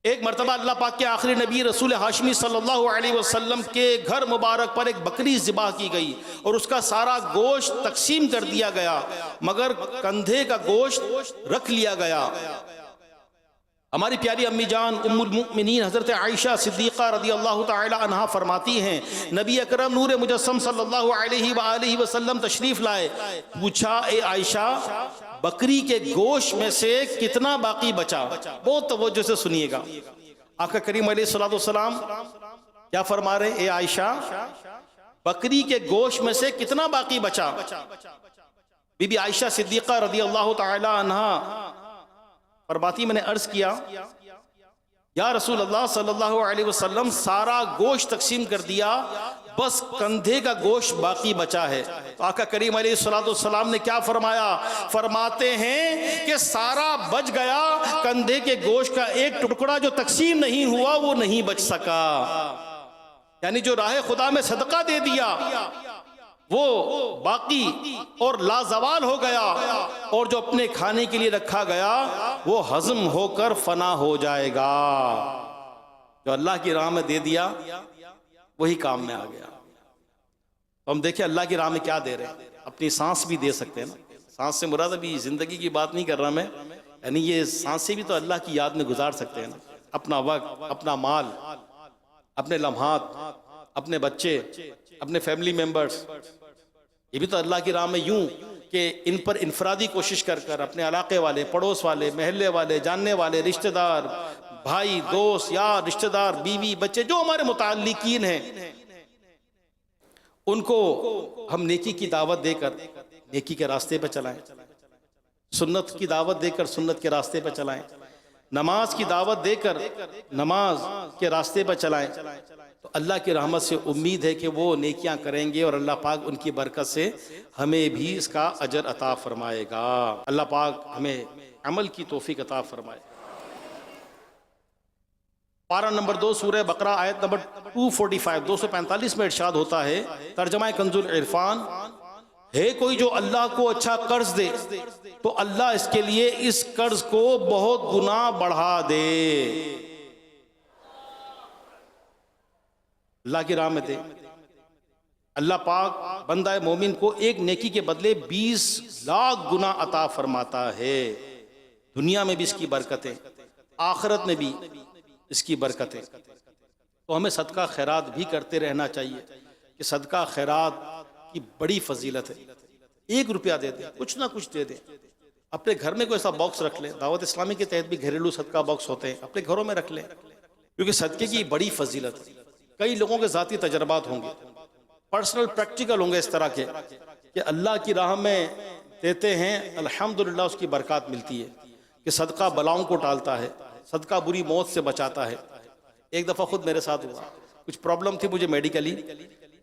एक मरतबा अल्लाह पाक के आखिरी नबी रसूल हाशमी सल्लल्लाहु अलैहि वसल्लम के घर मुबारक पर एक बकरी ज़िबा की गई और उसका सारा गोश्त तकसीम कर दिया गया, मगर कंधे का गोश्त रख लिया गया। हमारी प्यारी अम्मी जान उम्मुल मुमिनीन हज़रत आयशा सिद्दीक़ा रज़ियल्लाहु ताला अन्हा फरमाती हैं, नबी अकरम नूर मुजस्सम सल्लल्लाहु अलैहि वसल्लम तशरीफ़ लाए। पूछा, ए आयशा, बकरी के गोश्त में से कितना बाकी बचा? बहुत तवज्जो से सुनिएगा। आका करीम अलैहिस्सलातु वस्सलाम क्या फरमा रहे? ए आयशा, बकरी के गोश्त में से कितना बाकी बचा? बीबी आयशा सिद्दीक़ा रज़ियल्लाहु ताला अन्हा फरमाती, मैंने अर्ज किया, या रसूल अल्लाह सल्लल्लाहु अलैहि वसल्लम, सारा गोश्त तकसीम कर दिया, बस कंधे का गोश्त बाकी बचा है। तो आका करीम अलैहिस्सलाम ने क्या फरमाया? फरमाते हैं कि सारा बच गया, कंधे के गोश्त का एक टुकड़ा जो तकसीम नहीं हुआ वो नहीं बच सका। यानी जो राह खुदा में सदका दे दिया वो बाकी और लाजवाल हो गया, और जो अपने खाने के लिए रखा गया वो हजम होकर फना हो जाएगा। जो अल्लाह की राह में दे दिया वही काम में आ गया। तो हम देखें अल्लाह की राह में क्या दे रहे हैं। अपनी सांस भी दे सकते हैं ना, सांस से मुराद अभी जिंदगी की बात नहीं कर रहा मैं, यानी ये सांसें भी तो अल्लाह की याद में गुजार सकते हैं ना। अपना वक्त, अपना माल, अपने लम्हात, अपने बच्चे, अपने फैमिली मेंबर्स, ये भी तो अल्लाह की राह में यूं कि इन पर इनफरादी कोशिश कर कर अपने इलाके वाले, पड़ोस वाले, महल्ले वाले, जानने वाले, रिश्तेदार, भाई, दोस्त, यार, रिश्तेदार, बीवी, बच्चे, जो हमारे मुताल्लिकीन हैं, उनको हम नेकी की दावत देकर नेकी के रास्ते पर चलाएं, सुन्नत की दावत देकर सुन्नत के रास्ते पर चलाएं, नमाज की दावत देकर नमाज के रास्ते पर चलाएं। तो अल्लाह की रहमत से उम्मीद है कि वो नेकियां करेंगे और अल्लाह पाक उनकी बरकत से हमें भी इसका अजर अता फरमाएगा। अल्लाह पाक हमें अमल की तौफीक अता फरमाए। पारा नंबर 2 सूरह बकरा आयत नंबर 245 में इरशाद होता है, तर्जमा कंजुल इरफान, है कोई जो अल्लाह को अच्छा कर्ज दे तो अल्लाह इसके लिए इस कर्ज को बहुत गुना बढ़ा दे। अल्लाह की राह में दे, अल्लाह पाक बंदा मोमिन को एक नेकी के बदले 20 लाख गुना अता फरमाता है। दुनिया में भी इसकी बरकतें, आखिरत में भी इसकी बरकतें। तो हमें सदका खैरात भी करते रहना चाहिए कि सदका खैरात की बड़ी फजीलत है। 1 रुपया दे दे, कुछ ना कुछ दे दे। अपने घर में कोई ऐसा बॉक्स रख ले, दावत इस्लामी के तहत भी घरेलू सदका बॉक्स होते हैं, अपने घरों में रख ले, क्योंकि सदके की बड़ी फजीलत है। कई लोगों के ज़ाती तजर्बात होंगे, पर्सनल प्रैक्टिकल होंगे इस तरह के कि अल्लाह की राह में देते हैं अल्हम्दुलिल्लाह उसकी बरकत मिलती है कि सदका बलाओं को टालता है, सदका बुरी मौत से बचाता है। एक दफ़ा खुद मेरे साथ हुआ, कुछ प्रॉब्लम थी मुझे मेडिकली,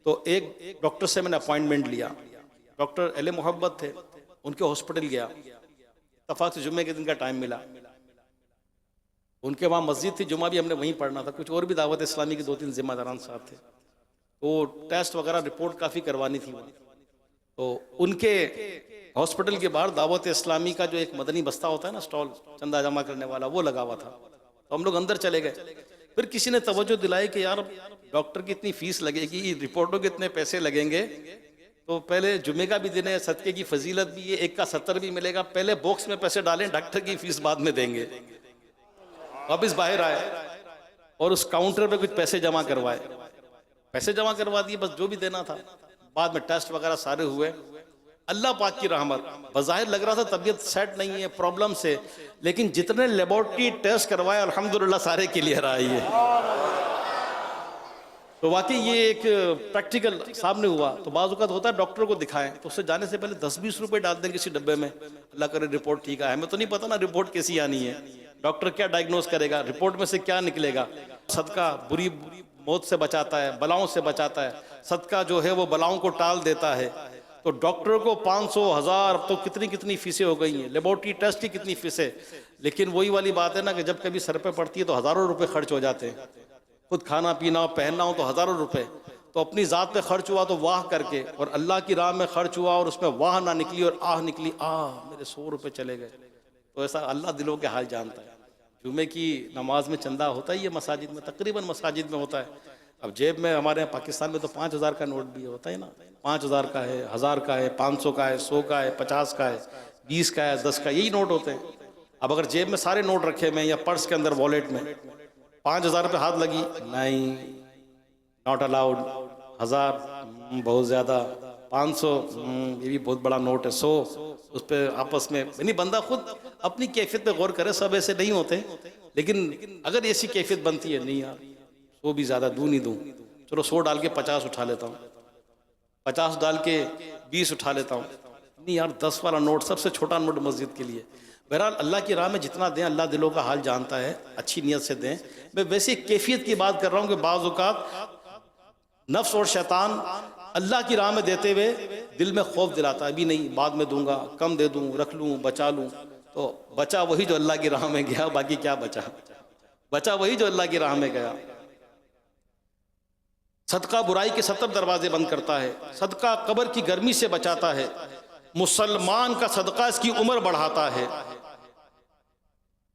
तो एक डॉक्टर से मैंने अपॉइंटमेंट लिया। डॉक्टर अहले मोहब्बत थे, उनके हॉस्पिटल गया, इत्तफाक से जुम्मे के दिन का टाइम मिला। उनके वहाँ मस्जिद थी, जुम्मा भी हमने वहीं पढ़ना था। कुछ और भी दावत इस्लामी के 2-3 जिम्मेदारान साहब थे, तो टेस्ट वगैरह रिपोर्ट काफ़ी करवानी थी वहाँ। तो उनके हॉस्पिटल के बाहर दावत इस्लामी का जो एक मदनी बस्ता होता है ना, स्टॉल चंदा जमा करने वाला, वो लगा हुआ था। तो हम लोग अंदर चले गए। फिर किसी ने तवज्जो दिलाई कि यार डॉक्टर की इतनी फीस लगेगी, रिपोर्टों के इतने पैसे लगेंगे, तो पहले जुम्मे का भी दिन है, सदके की फजीलत भी है, एक का 70 भी मिलेगा, पहले बॉक्स में पैसे डालें, डॉक्टर की फीस बाद में देंगे। वापिस बाहर आए और उस काउंटर पे कुछ पैसे जमा करवाए, पैसे जमा करवा दिए, बस जो भी देना था। बाद में टेस्ट वगैरह सारे हुए। अल्लाह पाक की रहमत, बज़ाहिर लग रहा था तबीयत सेट नहीं है, प्रॉब्लम से, लेकिन जितने लेबोरेटरी टेस्ट करवाए अल्हम्दुलिल्लाह सारे क्लियर आई है। तो वाकई ये एक प्रैक्टिकल सामने हुआ। तो बाज़ औक़ात होता है डॉक्टर को दिखाएं तो उससे जाने से पहले 10-20 रुपए डाल दें किसी डब्बे में, अल्लाह करे रिपोर्ट ठीक है। हमें तो नहीं पता ना रिपोर्ट कैसी आनी है, डॉक्टर क्या डायग्नोस करेगा, रिपोर्ट में से क्या निकलेगा। सदका बुरी मौत से बचाता है, बलाओं से बचाता है। सदका जो है वो बलाओं को टाल देता है। तो डॉक्टरों को 500, 1000, तो कितनी कितनी फीसें हो गई हैं, लेबोरेटरी टेस्ट की कितनी फीसें। लेकिन वही वाली बात है ना कि जब कभी सर पे पड़ती है तो हज़ारों रुपए खर्च हो जाते हैं। खुद खाना पीना हो, पहनना हो तो हज़ारों रुपए। तो अपनी ज़ात पे खर्च हुआ तो वाह करके, और अल्लाह की राह में खर्च हुआ और उसमें वाह ना निकली और आह निकली, मेरे 100 रुपये चले गए। तो ऐसा अल्लाह दिलों के हाल जानता है। जुमे की नमाज में चंदा होता ही है मसाजिद में, तकरीबन मसाजिद में होता है। अब जेब में हमारे यहाँ पाकिस्तान में तो 5000 का नोट भी होता है ना, 5000 का है, 1000 का है, 500 का है, 100 का है, 50 का है, 20 का है, 10 का, यही नोट होते हैं। अब अगर जेब में सारे नोट रखे में या पर्स के अंदर वॉलेट में 5000 पे हाथ लगी, नहीं, नॉट अलाउड। 1000 बहुत ज़्यादा, 500 ये भी बहुत बड़ा नोट है, 100 उस पर आपस में नहीं, बंदा खुद अपनी कैफियत पे गौर करे। सब ऐसे नहीं होते, लेकिन अगर ऐसी कैफियत बनती है, नहीं यार 100 भी ज़्यादा दूँ नहीं दूँ, चलो 100 डाल के 50 उठा लेता हूँ, 50 डाल के 20 उठा लेता हूँ, नहीं यार 10 वाला नोट, सबसे छोटा नोट मस्जिद के लिए। बहरहाल अल्लाह की राह में जितना दें, अल्लाह दिलों का हाल जानता है, अच्छी नीयत से दें। मैं वैसे कैफियत की बात कर रहा हूँ कि बाज़ औक़ात नफ्स और शैतान अल्लाह की राह में देते हुए दिल में खौफ दिलाता है, अभी नहीं, बाद में दूंगा, कम दे दूँ, रख लूँ, बचा लूँ। तो बचा वही जो अल्लाह की राह में गया, बाकी क्या बचा? बचा वही जो अल्लाह की राह में गया। सदका बुराई के 70 दरवाजे बंद करता है, सदका कब्र की गर्मी से बचाता है, मुसलमान का सदका इसकी उम्र बढ़ाता है,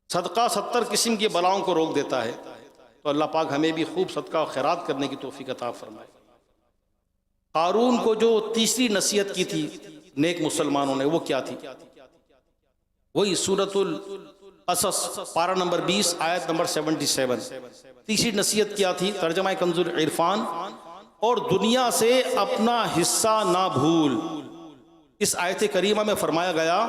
सदका 70 किस्म की बलाओं को रोक देता है। तो अल्लाह पाक हमें भी खूब सदका और खैरात करने की तौफीक अता फरमाए। कारून को जो तीसरी नसीहत की थी नेक मुसलमानों ने, वो क्या थी? वही सूरतुल असस पारा नंबर 20 आयत नंबर 77। तीसरी नसीहत क्या थी? तर्जमा कंजुल इरफान, और दुनिया से अपना हिस्सा ना भूल। इस आयत करीमा में फरमाया गया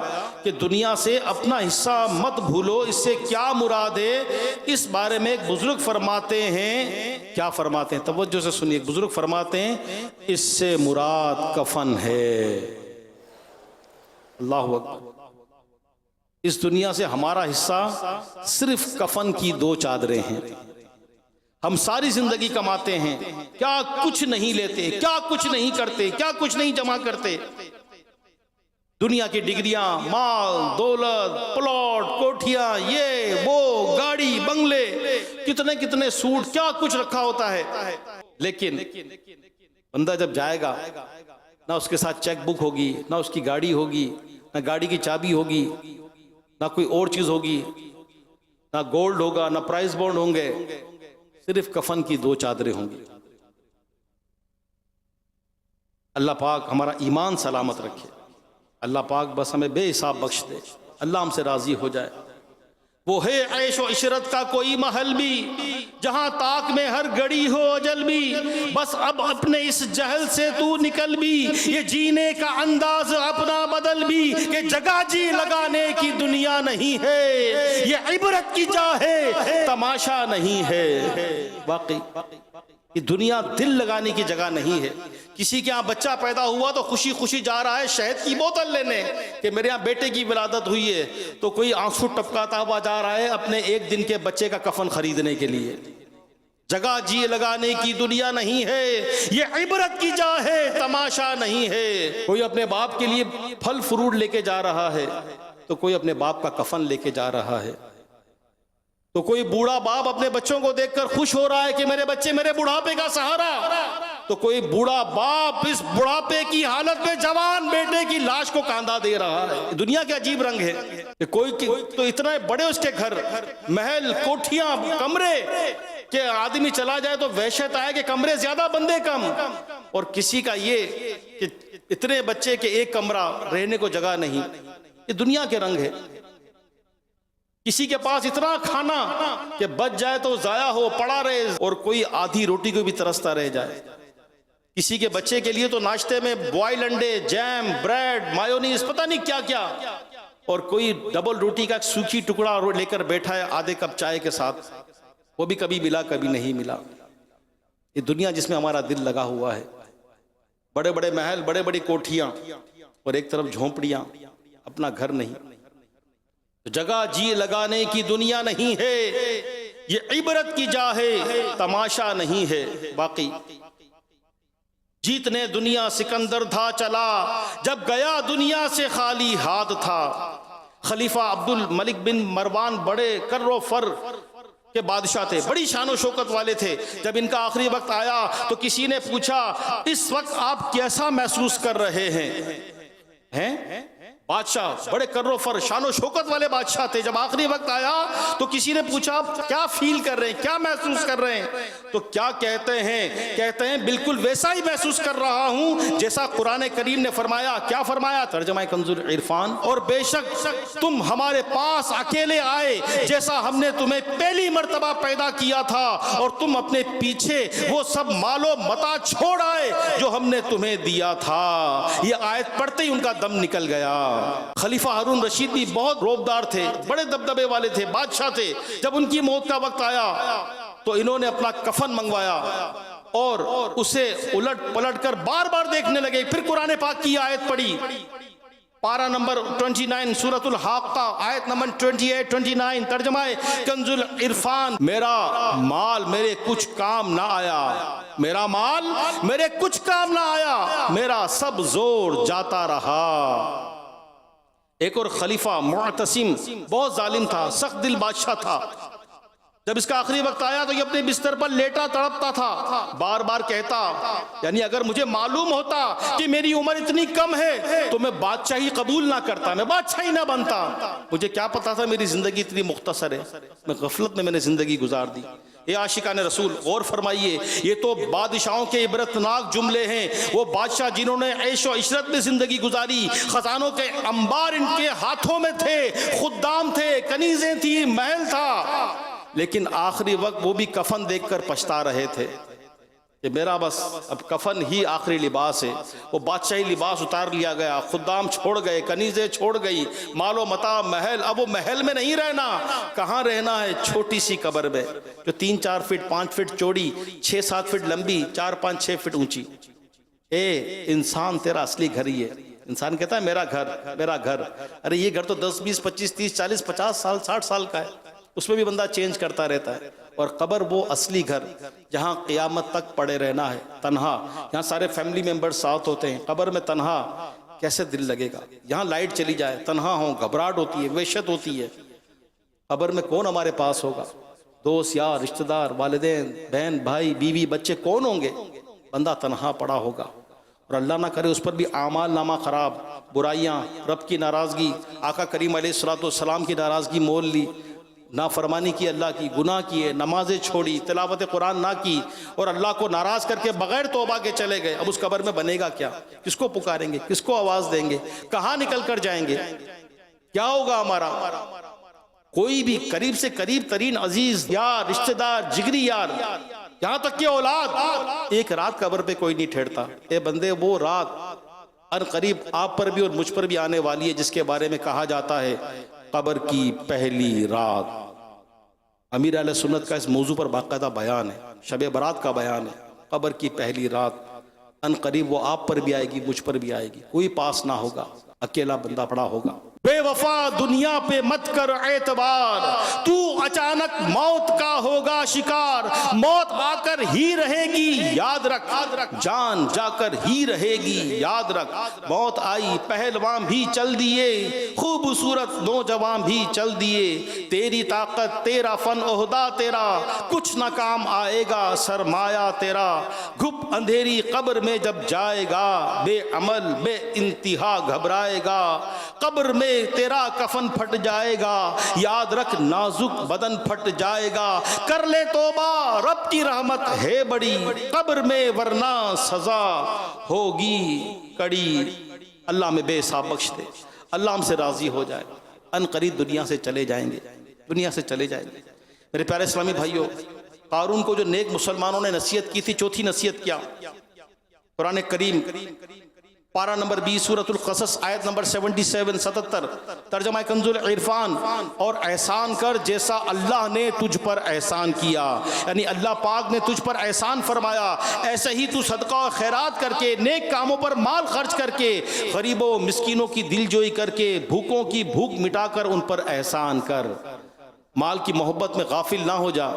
कि दुनिया से अपना हिस्सा मत भूलो। इससे क्या मुराद है? इस बारे में एक बुजुर्ग फरमाते हैं, क्या फरमाते हैं? तवज्जो से सुनिए। बुजुर्ग फरमाते हैं इससे मुराद कफन है। अल्लाहु अकबर। इस दुनिया से हमारा हिस्सा सिर्फ कफन की 2 चादरें हैं। हम सारी जिंदगी कमाते हैं, क्या कुछ नहीं लेते, क्या कुछ नहीं करते, क्या कुछ नहीं जमा करते। दुनिया की डिग्रियां, माल, दौलत, प्लॉट, कोठियां, ये वो, गाड़ी, बंगले, कितने कितने सूट, क्या कुछ रखा होता है। लेकिन बंदा जब जाएगा, ना उसके साथ चेक बुक होगी, ना उसकी गाड़ी होगी, ना गाड़ी की चाबी होगी, ना कोई और चीज होगी, ना गोल्ड होगा, ना प्राइस बॉन्ड होंगे, सिर्फ कफन की 2 चादरें होंगी। अल्लाह पाक हमारा ईमान सलामत रखे। अल्लाह पाक बस हमें बेहिसाब बख्श दे, अल्लाह हमसे राजी हो जाए। वो है ऐश व इशरत का कोई महल भी, जहां ताक में हर घड़ी हो अजल भी। बस अब अपने इस जहल से तू निकल भी, ये जीने का अंदाज अपना बदल भी, कि जगह जी लगाने की दुनिया नहीं है, ये इबरत की जा है, तमाशा नहीं है। वाकई ये दुनिया दिल लगाने की जगह नहीं है, किसी के यहाँ बच्चा पैदा हुआ तो खुशी खुशी जा रहा है शहद की बोतल लेने कि मेरे यहाँ बेटे की विलादत हुई है, तो कोई आंसू टपकाता हुआ जा रहा है अपने एक दिन के बच्चे का कफन खरीदने के लिए। जगह जी लगाने की दुनिया नहीं है, ये इबरत की जा है, तमाशा नहीं है। कोई अपने बाप के लिए फल फ्रूट लेके जा रहा है, तो कोई अपने बाप का कफन लेके जा रहा है। तो कोई बूढ़ा बाप अपने बच्चों को देखकर खुश हो रहा है कि मेरे बच्चे मेरे बुढ़ापे का सहारा, तो कोई बूढ़ा बाप इस बुढ़ापे की हालत में जवान बेटे की लाश को कांधा दे रहा है। दुनिया के अजीब रंग है कि कोई तो इतने बड़े उसके घर, महल, कोठियां, कमरे कि आदमी चला जाए तो वहशत आए कि कमरे ज्यादा बंदे कम, और किसी का ये कि इतने बच्चे के एक कमरा, रहने को जगह नहीं। ये दुनिया के रंग है। किसी के पास इतना खाना कि बच जाए तो जाया हो, पड़ा रहे, और कोई आधी रोटी को भी तरसता रह जाए। किसी के बच्चे के लिए तो नाश्ते में बॉयल अंडे, जैम, ब्रेड, मायोनीज, पता नहीं क्या क्या, और कोई डबल रोटी का सूखी टुकड़ा लेकर बैठा है आधे कप चाय के साथ, वो भी कभी मिला कभी नहीं मिला। ये दुनिया जिसमें हमारा दिल लगा हुआ है। बड़े बड़े महल, बड़े बड़ी कोठियां, और एक तरफ झोंपड़ियां, अपना घर नहीं। तो जगह जी लगाने की दुनिया नहीं है, ये इबरत की जा है, तमाशा नहीं है। बाकी जीतने दुनिया सिकंदर था चला, जब गया दुनिया से खाली हाथ था। खलीफा अब्दुल मलिक बिन मरवान बड़े कर्रो फर के बादशाह थे, बड़ी शान और शौकत वाले थे। जब इनका आखिरी वक्त आया तो किसी ने पूछा, इस वक्त आप कैसा महसूस कर रहे हैं? बादशाह बड़े कर्रो फर शानो शौकत वाले बादशाह थे। जब आखिरी वक्त आया तो किसी ने पूछा, क्या फील कर रहे हैं, क्या महसूस कर रहे हैं? तो क्या कहते हैं बिल्कुल वैसा ही महसूस कर रहा हूं जैसा कुरान करीम ने फरमाया। क्या फरमाया? तर्जुमा कंजुल इरफान, और बेशक तुम हमारे पास अकेले आए जैसा हमने तुम्हें पहली मर्तबा पैदा किया था, और तुम अपने पीछे वो सब मालो मता छोड़ आए जो हमने तुम्हें दिया था। ये आयत पढ़ते ही उनका दम निकल गया। खलीफा हारून रशीद भी बहुत रोबदार थे, बड़े दबदबे वाले थे, बादशाह थे। जब उनकी मौत का वक्त आया तो इन्होंने अपना कफन मंगवाया और उसे उलट पलट कर बार बार देखने लगे। फिर कुरान पाक की आयत पढ़ी, पारा नंबर 29 सूरतुल हाक़ा आयत नंबर 28-29, तर्जुमा कंजुल इरफान, मेरा माल मेरे कुछ काम ना आया, मेरा माल मेरे कुछ काम ना आया, मेरा सब जोर जाता रहा। एक और खलीफा मुअतसिम बहुत जालिम था, सख्त दिल बादशाह था। जब इसका आखिरी वक्त आया तो ये अपने बिस्तर पर लेटा तड़पता था, बार बार कहता, यानी अगर मुझे मालूम होता कि मेरी उम्र इतनी कम है तो मैं बादशाही कबूल ना करता, मैं बादशाही ना बनता। मुझे क्या पता था मेरी जिंदगी इतनी मुख्तसर है, मैं गफलत में मैंने जिंदगी गुजार दी। ये आशिकाने रसूल गौर फरमाइए, ये तो बादशाहों के इबरतनाक जुमले हैं। वो बादशाह जिन्होंने ऐशो इशरत में जिंदगी गुजारी, खजानों के अंबार इनके हाथों में थे, खुद्दाम थे, कनीजें थी, महल था, लेकिन आखिरी वक्त वो भी कफन देखकर पछता रहे थे कि मेरा बस अब कफन ही आखिरी लिबास है। वो बादशाही लिबास उतार लिया गया, खुद्दाम छोड़ गए, कनीजें छोड़ गई, मालो मता, महल। अब वो महल में नहीं रहना, कहाँ रहना है? छोटी सी कब्र में जो 3-4 फीट 5 फीट चौड़ी, 6-7 फीट लंबी, 4-5-6 फीट ऊंची। ए इंसान, तेरा असली घर ही है। इंसान कहता है मेरा घर, मेरा घर। अरे ये घर तो 10, 20, 25, 30, 40, 50 साल, 60 साल का है, उसमें भी बंदा चेंज करता रहता है। और कब्र वो असली घर जहाँ क़यामत तक पड़े रहना है, तन्हा। यहाँ सारे फैमिली मेंबर्स साथ होते हैं, कब्र में तन्हा कैसे दिल लगेगा? यहाँ लाइट चली जाए, तन्हा हो, घबराहट होती है, वहशत होती है। कब्र में कौन हमारे पास होगा? दोस्त, यार, रिश्तेदार, वालिदैन, बहन, भाई, बीवी, बच्चे कौन होंगे? बंदा तन्हा पड़ा होगा। और अल्लाह ना करे उस पर भी आमाल नामा ख़राब, बुराइयाँ, रब की नाराज़गी, आका करीम अलैहिस्सलाम की नाराज़गी मोल ली, नाफरमानी की, अल्लाह की, गुनाह किए, नमाजें छोड़ी, तिलावत कुरान ना की, और अल्लाह को नाराज करके बगैर तौबा के चले गए। अब उस कब्र में बनेगा क्या? किसको पुकारेंगे? किसको आवाज देंगे? कहाँ निकल कर जाएंगे? क्या होगा हमारा? कोई भी करीब से करीब तरीन अजीज यार, रिश्तेदार, जिगरी यार, यहाँ तक कि औलाद, एक रात कब्र पे कोई नहीं ठहरता। ए बंदे, वो रात अन करीब आप पर भी और मुझ पर भी आने वाली है जिसके बारे में कहा जाता है कब्र की पहली रात। अमीर अहले सुन्नत का इस मौजू पर बाकायदा बयान है, शब बरात का बयान है। कब्र की पहली रात अन करीब वो आप पर भी आएगी, मुझ पर भी आएगी। कोई पास ना होगा, अकेला बंदा पड़ा होगा। बेवफा दुनिया पे मत कर एतबार, तू अचानक मौत का होगा शिकार। मौत आकर ही रहेगी याद रख, जान जाकर ही रहेगी याद रख। मौत आई पहलवान भी चल दिए, खूबसूरत नौजवान भी चल दिए। तेरी ताकत तेरा फन ओहदा तेरा, कुछ न काम आएगा सरमाया तेरा। घुप अंधेरी कब्र में जब जाएगा, बेअमल बे इंतहा घबराएगा। कब्र में तेरा कफन फट जाएगा, याद रख नाजुक बदन फट जाएगा। कर ले तौबा रब की रहमत है बड़ी, कब्र में वरना सजा होगी कड़ी। अल्लाह में बेहिसाब बख्श दे, अल्लाह हमसे राजी हो जाए। अन करीब दुनिया से चले जाएंगे, दुनिया से चले जाएंगे। मेरे प्यारे इस्लामी भाइयों, कारून को जो नेक मुसलमानों ने नसीहत की थी, चौथी नसीहत क्या? कुरान करीम पारा नंबर 20 सूरतुल क़सस आयत नंबर 77 तर्जमा कंजुल इरफान, और एहसान कर जैसा अल्लाह ने तुझ पर एहसान किया। यानी अल्लाह पाक ने तुझ पर एहसान फरमाया, ऐसे ही तू सदका और खैरात करके, नेक कामों पर माल खर्च करके, गरीबों मिस्कीनों की दिलजोई करके, भूखों की भूख मिटाकर उन पर एहसान कर। माल की मोहब्बत में गाफिल ना हो जा।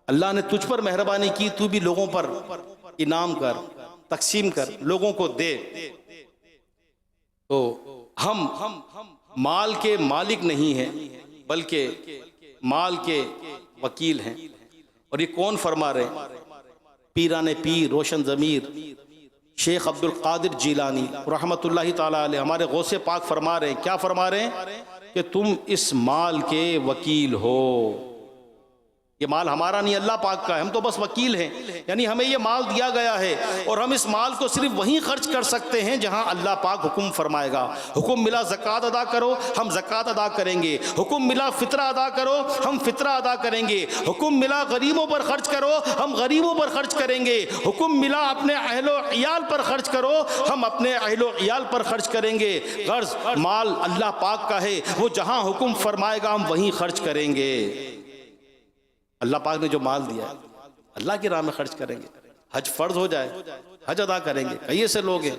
अल्लाह ने तुझ पर मेहरबानी की, तू भी लोगों पर इनाम कर, तकसीम कर, लोगों को दे। तो हम माल के मालिक नहीं हैं, बल्कि माल के वकील हैं। और ये कौन फरमा रहे हैं? पीराने पीर रोशन ज़मीर शेख अब्दुल कादिर जिलानी रहमतुल्लाहि ताला अलैह, हमारे गौसे पाक फरमा रहे हैं। क्या फरमा रहे हैं? कि तुम इस माल के वकील हो। ये माल हमारा नहीं, अल्लाह पाक का है, हम तो बस वकील हैं। यानी हमें ये माल दिया गया है और हम इस माल को सिर्फ वहीं खर्च कर सकते हैं जहां अल्लाह पाक हुक्म फरमाएगा। हुक्म मिला ज़कात अदा करो, हम ज़कात अदा करेंगे। हुक्म मिला फ़ितरा अदा करो, हम फ़ितरा अदा करेंगे। हुक्म मिला गरीबों पर खर्च करो, हम गरीबों पर खर्च करेंगे। हुक्म मिला अपने अहलो इयाल पर खर्च करो, हम अपने अहलो इयाल पर खर्च करेंगे। गर्ज माल अल्लाह पाक का है, वो जहां हुक्म फरमाएगा हम वहीं खर्च करेंगे। अल्लाह पाक ने जो माल दिया है अल्लाह की राह में खर्च करेंगे। हज फर्ज हो जाए, हज अदा करेंगे। कई ऐसे लोग हैं,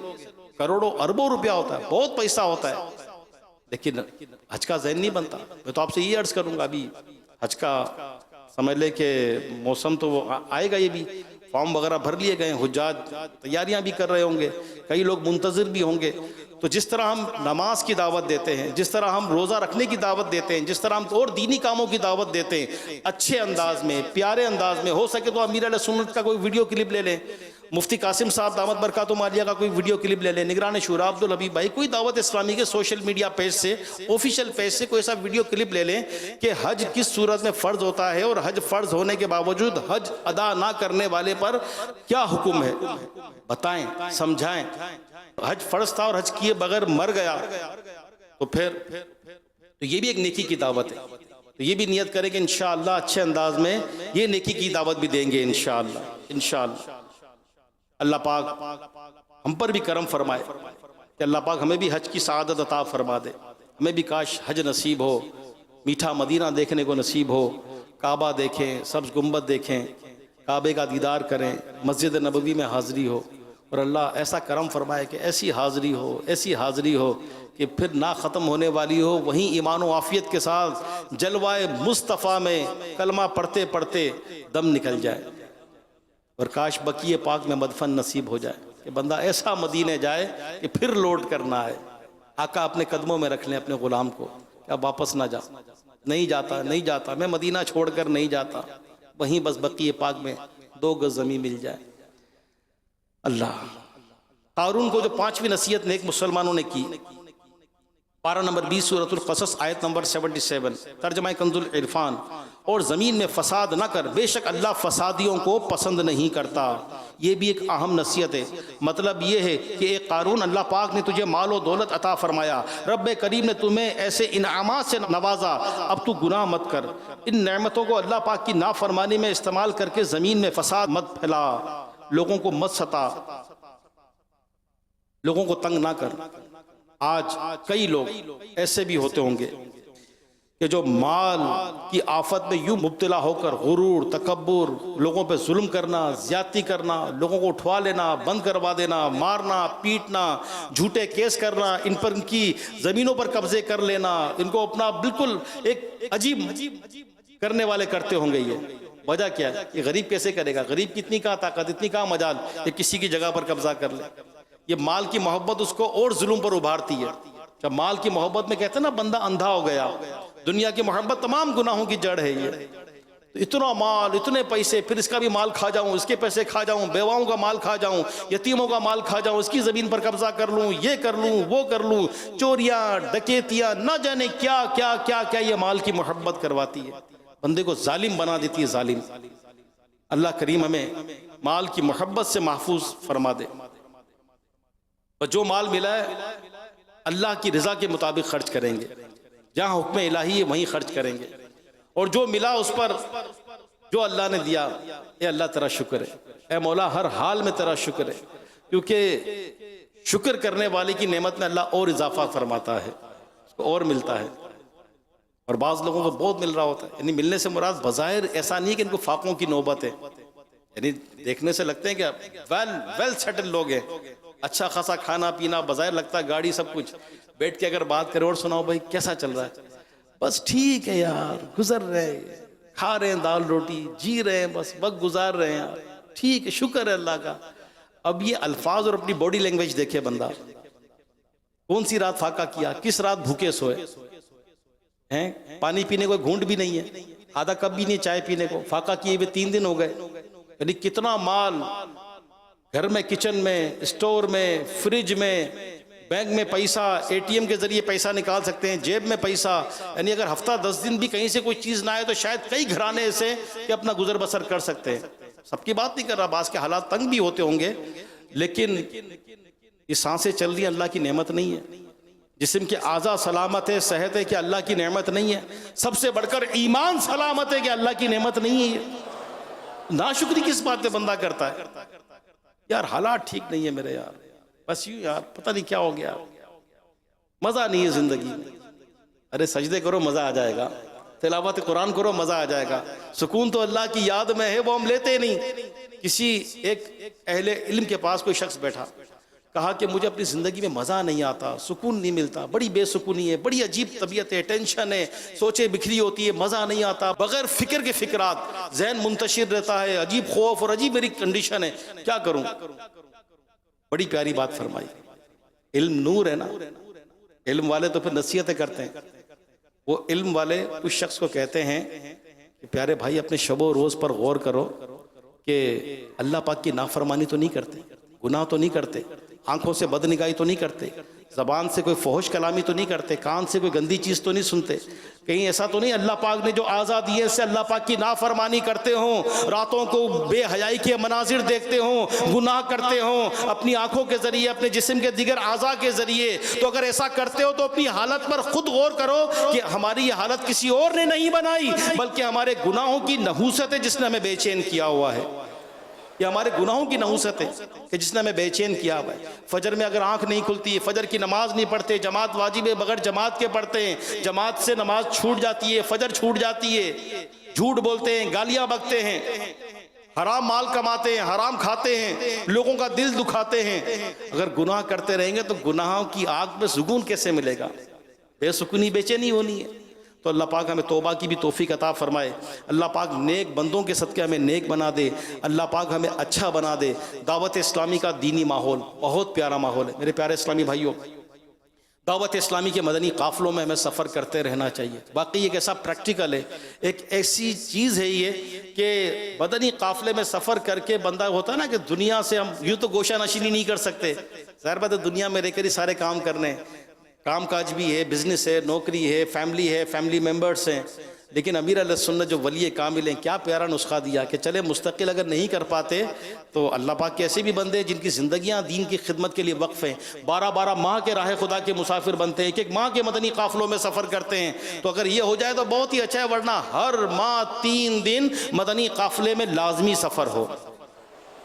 करोड़ों अरबों रुपया होता है, बहुत पैसा होता है, लेकिन हज का ज़हन नहीं बनता। मैं तो आपसे ये अर्ज करूंगा, अभी हज का समझ ले के मौसम तो वो आएगा, ये भी फॉर्म वगैरह भर लिए गए, हुज्जाज तैयारियां भी कर रहे होंगे, कई लोग मुंतज़िर भी होंगे। तो जिस तरह हम नमाज की दावत देते हैं, जिस तरह हम रोज़ा रखने की दावत देते हैं, जिस तरह हम और दीनी कामों की दावत देते हैं, अच्छे अंदाज में, प्यारे अंदाज में, हो सके तो अमीर अहले सुन्नत का कोई वीडियो क्लिप ले लें, मुफ्ती कासिम साहब दामत बरकातुहू मालिया का कोई वीडियो क्लिप ले लें, निगरान शूरा अब्दुल हबीब भाई, कोई दावत इस्लामी के सोशल मीडिया पेज से, ऑफिशियल पेज से कोई ऐसा वीडियो क्लिप ले लें कि हज किस सूरत में फ़र्ज होता है और हज फ़र्ज होने के बावजूद हज अदा ना करने वाले पर क्या हुक्म है, बताएं, समझाएं। हज फ़र्ज था और हज किए बगैर मर गया तो फिर तो ये भी एक नेकी की दावत है। तो ये भी नियत करें कि इंशाअल्लाह अच्छे अंदाज में ये नेकी की दावत भी देंगे इंशाअल्लाह। इंशाअल्लाह अल्लाह पाक हम पर भी करम फरमाए कि अल्लाह पाक हमें भी हज की सआदत अता फरमा दे। हमें भी काश हज नसीब हो, मीठा मदीना देखने को नसीब हो, काबा देखें, सब्ज़ गुंबद देखें, काबे का दीदार करें, मस्जिद नबवी में हाज़िरी हो, और अल्लाह ऐसा करम फरमाए कि ऐसी हाज़िरी हो, ऐसी हाज़िरी हो कि फिर ना ख़त्म होने वाली हो, वहीं ईमान व आफ़ियत के साथ जलवाए मुस्तफ़ा में कलमा पढ़ते पढ़ते दम निकल जाए। और काश बकीए पाक में मदफन नसीब हो जाए कि बंदा ऐसा मदीने जाए कि फिर लौट कर ना आए। आका अपने कदमों में रख लें अपने ग़ुलाम को, क्या वापस ना जा, नहीं जाता, नहीं जाता, मैं मदीना छोड़कर नहीं जाता, वहीं बस बकीए पाक में 2 गज़ ज़मीन मिल जाए। अल्लाह कारून को जो 5वीं नसीहत नेक मुसलमानों ने की, पारा नंबर 20 सूरतुल क़सस आयत नंबर 77 तर्जमा कंजुल इरफान, और ज़मीन में फ़साद न कर, बेशक अल्लाह फ़सादियों को पसंद नहीं करता। ये भी एक अहम नसीहत है। मतलब ये है कि एक कारून अल्लाह पाक ने तुझे माल और दौलत अता फरमाया, रब्बे करीम ने तुम्हें ऐसे इनामात से नवाजा, अब तू गुनाह मत कर। इन नेमतों को अल्लाह पाक की नाफरमानी में इस्तेमाल करके ज़मीन में फ़साद मत फैला, लोगों को मत सता, लोगों को तंग ना कर। आज कई लोग ऐसे भी होते होंगे कि जो माल की आफत में यूं मुब्तला होकर गुरूर, तकब्बुर, लोगों पे जुल्म करना, ज्यादती करना, लोगों को उठवा लेना, बंद करवा देना, मारना, पीटना, झूठे केस करना, इन पर इनकी ज़मीनों पर कब्जे कर लेना, इनको अपना बिल्कुल एक अजीब करने वाले करते होंगे। ये वजह क्या है? ये गरीब कैसे करेगा? गरीब की इतनी कहाँ ताकत, इतनी कहाँ मजाल कि किसी की जगह पर कब्जा कर ले। ये माल की मोहब्बत उसको और जुल्म पर उभारती है। जब माल की मोहब्बत में कहते हैं ना बंदा अंधा हो गया, दुनिया की मोहब्बत तमाम गुनाहों की जड़ है ये। तो इतना माल, इतने पैसे, फिर इसका भी माल खा जाऊं, इसके पैसे खा जाऊं, बेवाओं का माल खा जाऊं, यतीमों का माल खा जाऊं, इसकी जमीन पर कब्जा कर लूं, ये कर लूं, वो कर लूं, चोरियां, डकैतियां, न जाने क्या क्या क्या क्या ये माल की मोहब्बत करवाती है, बंदे को जालिम बना देती है, जालिम। अल्लाह करीम हमें माल की मोहब्बत से महफूज फरमा दे। और जो माल मिला है अल्लाह की रजा के मुताबिक खर्च करेंगे, जहाँ हुक्म इलाही है वहीं खर्च करेंगे, और जो मिला उस पर जो अल्लाह ने दिया, ए अल्लाह तेरा शुक्र है, ए मौला हर हाल में तेरा शुक्र है, क्योंकि शुक्र करने वाले की नेमत में अल्लाह और इजाफा फरमाता है, उसको और मिलता है। और बाज़ लोगों को बहुत मिल रहा होता है, यानी मिलने से मुराद बज़ाहिर ऐसा नहीं है कि इनको फाकों की नौबत है, यानी देखने से लगते हैं कि वेल सेटल लोग हैं, अच्छा खासा खाना पीना, बज़ाहिर लगता है गाड़ी, सब कुछ। बैठ के अगर बात करें और सुनाओ भाई कैसा चल रहा है, बस ठीक है यार, गुजर रहे हैं, खा रहे हैं दाल रोटी, जी रहे हैं, बस वक्त गुजार रहे हैं यार, ठीक है, शुक्र है अल्लाह का। अब ये अल्फाज और अपनी बॉडी लैंग्वेज देखे बंदा, कौन सी रात फाका किया, किस रात भूखे सोए हैं, पानी पीने को घूंट भी नहीं है, आधा कप भी नहीं चाय पीने को, फाका किए हुए 3 दिन हो गए। यानी कितना माल घर में, किचन में, स्टोर में, फ्रिज में, बैंक में पैसा, एटीएम के जरिए पैसा निकाल सकते हैं, जेब में पैसा, यानी अगर हफ्ता 10 दिन भी कहीं से कोई चीज़ ना आए तो शायद कई घराने ऐसे कि अपना गुजर बसर कर सकते हैं। सबकी बात नहीं कर रहा, बास के हालात तंग भी होते होंगे, लेकिन ये सांसें चल रही, अल्लाह की नेमत नहीं है। जिस्म के आज़ा सलामत है, सेहत है, कि अल्लाह की नेमत नहीं है? सबसे बढ़कर ईमान सलामत है कि अल्लाह की नेमत नहीं है। नाशुक्री किस बात पे बंदा करता है? यार हालात ठीक नहीं है मेरे यार, बस यूं यार, पता नहीं क्या हो गया, मजा नहीं है जिंदगी में। अरे सजदे करो मजा आ जाएगा, तिलावत कुरान करो मजा आ जाएगा, सुकून तो अल्लाह की याद में है, वो हम लेते नहीं। किसी एक अहले इल्म के पास कोई शख्स बैठा, कहा कि मुझे अपनी ज़िंदगी में मज़ा नहीं आता, सुकून नहीं मिलता, बड़ी बेसुकूनी है, बड़ी अजीब तबीयत है, टेंशन है, सोचे बिखरी होती है, मज़ा नहीं आता, बगैर फिक्र के फिक्रात, जहन मुंतशिर रहता है, अजीब खौफ और अजीब मेरी कंडीशन है, क्या करूं? बड़ी प्यारी बात फरमाई। इल्म नूर है ना, इल्म वाले तो फिर नसीहतें करते हैं। वो इल्म वाले उस शख्स को कहते हैं कि प्यारे भाई अपने शबो रोज़ पर गौर करो कि अल्लाह पाक की नाफरमानी तो नहीं करते, गुनाह तो नहीं करते, आंखों से बदनिगाही तो नहीं करते, ज़बान से कोई फौहश कलामी तो नहीं करते, कान से कोई गंदी चीज़ तो नहीं सुनते, कहीं ऐसा तो नहीं अल्लाह पाक ने जो आज़ादी है इससे अल्लाह पाक की नाफरमानी करते हों, रातों को बेहयाई के मनाजिर देखते हों, गुनाह करते हों अपनी आंखों के ज़रिए, अपने जिस्म के दिगर आज़ा के ज़रिए? तो अगर ऐसा करते हो तो अपनी हालत पर खुद गौर करो कि हमारी ये हालत किसी और ने नहीं बनाई, बल्कि हमारे गुनाहों की नहूसत है जिसने हमें बेचैन किया हुआ है। ये हमारे गुनाहों की नहूसत है कि जिसने हमें बेचैन किया हुआ है। फजर में अगर आंख नहीं खुलती है, फजर की नमाज नहीं पढ़ते, जमात वाजिब है, बगैर जमात के पढ़ते हैं, जमात से नमाज छूट जाती है, फजर छूट जाती है, झूठ बोलते हैं, गालियां बकते हैं, हराम माल कमाते हैं, हराम खाते हैं, लोगों का दिल दुखाते हैं। अगर गुनाह करते रहेंगे तो गुनाहों की आग में सुकून कैसे मिलेगा? बेसुकूनी, बेचैनी होनी है। तो अल्लाह पाक हमें तौबा की भी तौफीक अता फरमाए, अल्लाह पाक नेक बंदों के सदक़े हमें नेक बना दे, अल्लाह पाक हमें अच्छा बना दे। दावत इस्लामी का दीनी माहौल बहुत प्यारा माहौल है मेरे प्यारे इस्लामी भाइयों। दावत इस्लामी के मदनी काफ़िलों में हमें सफ़र करते रहना चाहिए। बाकी एक ऐसा प्रैक्टिकल है, एक ऐसी चीज़ है ये कि मदनी काफ़िले में सफ़र करके बंदा होता है ना कि दुनिया से हम यूँ तो गोशा नशीनी नहीं कर सकते, ज़ाहिर बात है दुनिया में रहकर ही सारे काम करने, काम काज भी है, बिजनेस है, नौकरी है, फैमिली मेंबर्स हैं, लेकिन अमीर अहले-सुन्नत जो वली कामिल हैं, क्या प्यारा नुस्खा दिया कि चले मुस्तकिल अगर नहीं कर पाते तो अल्लाह पाक के ऐसे भी बंदे हैं जिनकी ज़िंदगियाँ दीन की खिदमत के लिए वक्फ़ हैं, 12-12 माह के राह खुदा के मुसाफिर बनते हैं, एक माह के मदनी काफ़िलों में सफ़र करते हैं। तो अगर ये हो जाए तो बहुत ही अच्छा है, वरना हर माह 3 दिन मदनी काफ़िले में लाजमी सफ़र हो,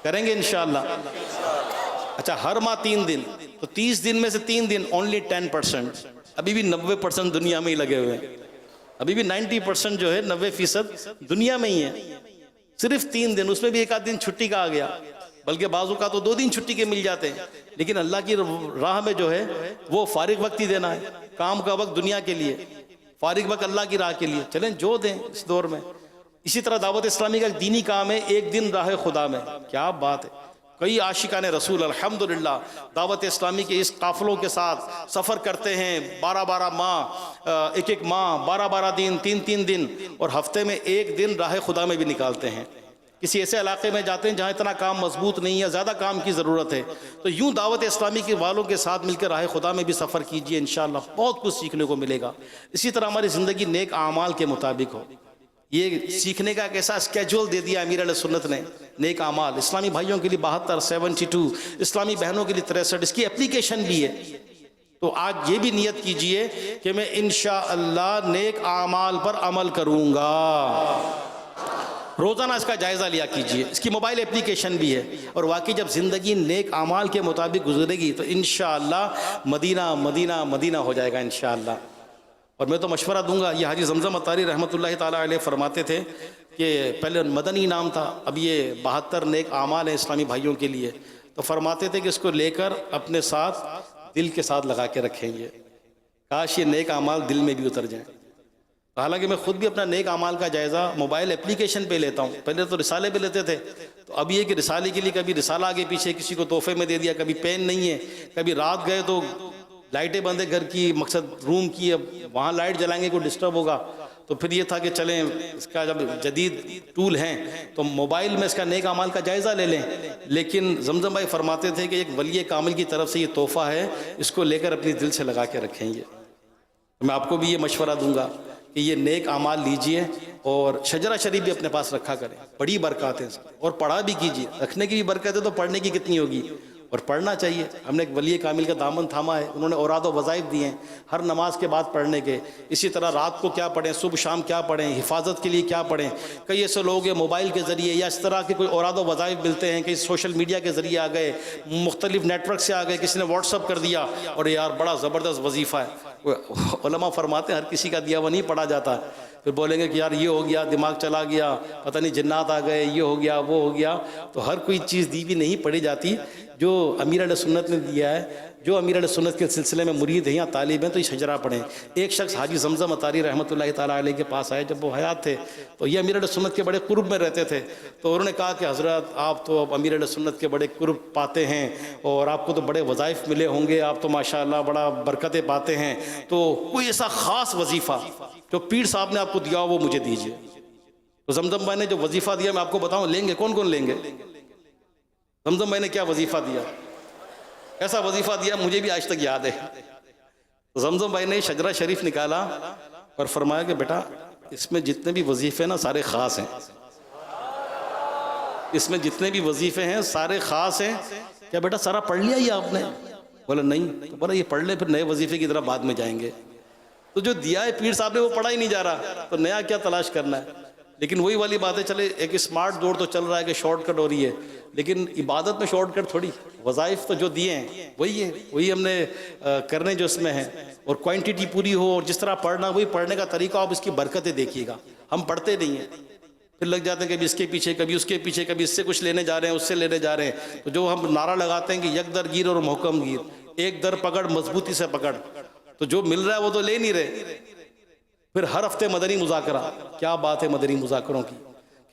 करेंगे इंशाअल्लाह। अच्छा हर माह 3 दिन, तो 30 दिन में से 3 दिन ओनली 10%, अभी भी 90% दुनिया में ही लगे हुए हैं। अभी भी 90% जो है 90% दुनिया में ही है। सिर्फ 3 दिन, उसमें भी एक आध दिन छुट्टी का आ गया, बल्कि बाजू का तो 2 दिन छुट्टी के मिल जाते हैं। लेकिन अल्लाह की राह में जो है वो फारिग वक्त ही देना है, काम का वक्त दुनिया के लिए, फारिग वक्त अल्लाह की राह के लिए। चलें जो दें इस दौर में। इसी तरह दावत इस्लामी का एक दीनी काम है, एक दिन राह खुदा में। क्या बात है, कई आशिकाने रसूल अल्हम्दुलिल्लाह दावत इस्लामी के इस काफ़िलों के साथ सफ़र करते हैं। 12-12 माह, एक माह, 12-12 दिन, 3-3 दिन, और हफ्ते में एक दिन राह खुदा में भी निकालते हैं। किसी ऐसे इलाके में जाते हैं जहाँ इतना काम मजबूत नहीं है, ज़्यादा काम की ज़रूरत है, तो यूँ दावत इस्लामी के वालों के साथ मिलकर राह खुदा में भी सफ़र कीजिए, इंशाअल्लाह बहुत कुछ सीखने को मिलेगा। इसी तरह हमारी ज़िंदगी नेक आमाल के मुताबिक हो, ये सीखने का एक ऐसा स्केड्यूल दे दिया अमीर सुन्नत ने। नेक आमाल इस्लामी भाइयों के लिए 72, 72, इस्लामी बहनों के लिए 63, इसकी एप्लीकेशन भी है। तो आज ये भी नियत कीजिए कि मैं इंशाअल्लाह नेक आमाल पर अमल करूँगा। रोज़ाना इसका जायज़ा लिया कीजिए, इसकी मोबाइल एप्लीकेशन भी है। और वाकई जब ज़िंदगी नेक आमाल के मुताबिक गुजरेगी तो इंशाअल्लाह मदीना मदीना मदीना हो जाएगा इंशाअल्लाह। और मैं तो मशवरा दूंगा, ये हाजी जमजम अतारी रहमतुल्लाह ताला अलैह फरमाते थे कि पहले मदनी नाम था, अब ये 72 नेक आमाल हैं इस्लामी भाइयों के लिए। तो फरमाते थे कि इसको लेकर अपने साथ दिल के साथ लगा के रखेंगे, काश ये नेक आमाल दिल में भी उतर जाएं। हालांकि मैं खुद भी अपना नेक आमाल का जायज़ा मोबाइल एप्लीकेशन पे लेता हूँ। पहले तो रिसाले पे लेते थे, तो अब ये कि रिसाले के लिए कभी रिसाला आगे पीछे किसी को तोहफे में दे दिया, कभी पेन नहीं है, कभी रात गए तो लाइटें बंद है घर की, मकसद रूम की, अब वहाँ लाइट जलाएंगे कोई डिस्टर्ब होगा। तो फिर ये था कि चलें इसका जब जदीद टूल हैं तो मोबाइल में इसका नेक अमाल का जायज़ा ले लें। लेकिन जमजम भाई फरमाते थे कि एक वली कामिल की तरफ से ये तोहफ़ा है, इसको लेकर अपनी दिल से लगा के रखेंगे। तो मैं आपको भी ये मशवरा दूंगा कि ये नेक अमाल लीजिए और शजरा शरीफ भी अपने पास रखा करें, बड़ी बरकत है इसकी। और पढ़ा भी कीजिए, रखने की भी बरकत है तो पढ़ने की कितनी होगी, और पढ़ना चाहिए। हमने एक वली कामिल का दामन थामा है, उन्होंने औराद व वज़ाइफ दिए हैं हर नमाज के बाद पढ़ने के। इसी तरह रात को क्या पढ़ें, सुबह शाम क्या पढ़ें, हिफाजत के लिए क्या पढ़ें। कई ऐसे लोग हैं मोबाइल के ज़रिए या इस तरह के कोई औराद व वज़ाइफ मिलते हैं, कहीं सोशल मीडिया के ज़रिए आ गए, मुख्तलिफ नेटवर्क से आ गए, किसी ने व्हाट्सअप कर दिया और यार बड़ा ज़बरदस्त वजीफ़ा है। उलमा फरमाते हैं हर किसी का दिया हुआ नहीं पढ़ा जाता। फिर बोलेंगे कि यार ये हो गया, दिमाग चला गया, पता नहीं जिन्नात आ गए, ये हो गया वो हो गया। तो हर कोई चीज़ दी भी नहीं पढ़ी जाती जो अमीर अहले सुन्नत ने दिया है। जो अमीर अहले सुन्नत के सिलसिले में मुरीद हैं या तालिब हैं तो ये शजरा पढ़ें। एक शख्स हाजी जमजम अतारी रहमतुल्लाह ताला अलैह के पास आए जब वो हयात थे, तो ये अमीर अहले सुन्नत के बड़े कुर्ब में रहते थे। तो उन्होंने कहा कि हज़रत आप तो अब अमीर अहले सुन्नत के बड़े कुर्ब पाते हैं और आपको तो बड़े वज़ाइफ मिले होंगे, आप तो माशाअल्लाह बड़ा बरकतें पाते हैं, तो कोई ऐसा ख़ास वजीफ़ा जो पीर साहब ने आपको दिया वो मुझे दीजिए। तो जमजम भाई ने जो वजीफ़ा दिया मैं आपको बताऊँ, लेंगे कौन कौन लेंगे? जमजम भाई ने क्या वजीफ़ा दिया, ऐसा वजीफ़ा दिया मुझे भी आज तक याद है। तो जमजम भाई ने शजरा शरीफ निकाला और फरमाया कि बेटा इसमें जितने भी वजीफ़े ना सारे ख़ास हैं, इसमें जितने भी वजीफ़े हैं सारे ख़ास हैं। क्या बेटा सारा पढ़ लिया ये आपने? बोला नहीं। तो बोला ये पढ़ ले, फिर नए वजीफ़े की तरफ बाद में जाएंगे। तो जो दिया है पीर साहब ने वो पढ़ा ही नहीं जा रहा, तो नया क्या तलाश करना है। लेकिन वही वाली बात है, चले एक स्मार्ट दौड़ तो चल रहा है कि शॉर्टकट हो रही है, लेकिन इबादत में शॉर्टकट थोड़ी। वज़ाइफ तो जो दिए हैं वही है, वही हमने करने जो इसमें है, और क्वांटिटी पूरी हो और जिस तरह पढ़ना वही पढ़ने का तरीका, आप इसकी बरकतें देखिएगा। हम पढ़ते नहीं हैं, फिर लग जाते हैं कभी इसके पीछे कभी उसके पीछे, कभी इससे कुछ लेने जा रहे हैं उससे लेने जा रहे हैं। तो जो हम नारा लगाते हैं कि यक दर गिर और मोहकम गिर, एक दर पकड़ मजबूती से पकड़, तो जो मिल रहा है वो तो ले नहीं रहे। फिर हर हफ्ते मदनी मुज़ाकरा, क्या बात है मदनी मुज़ाकरों की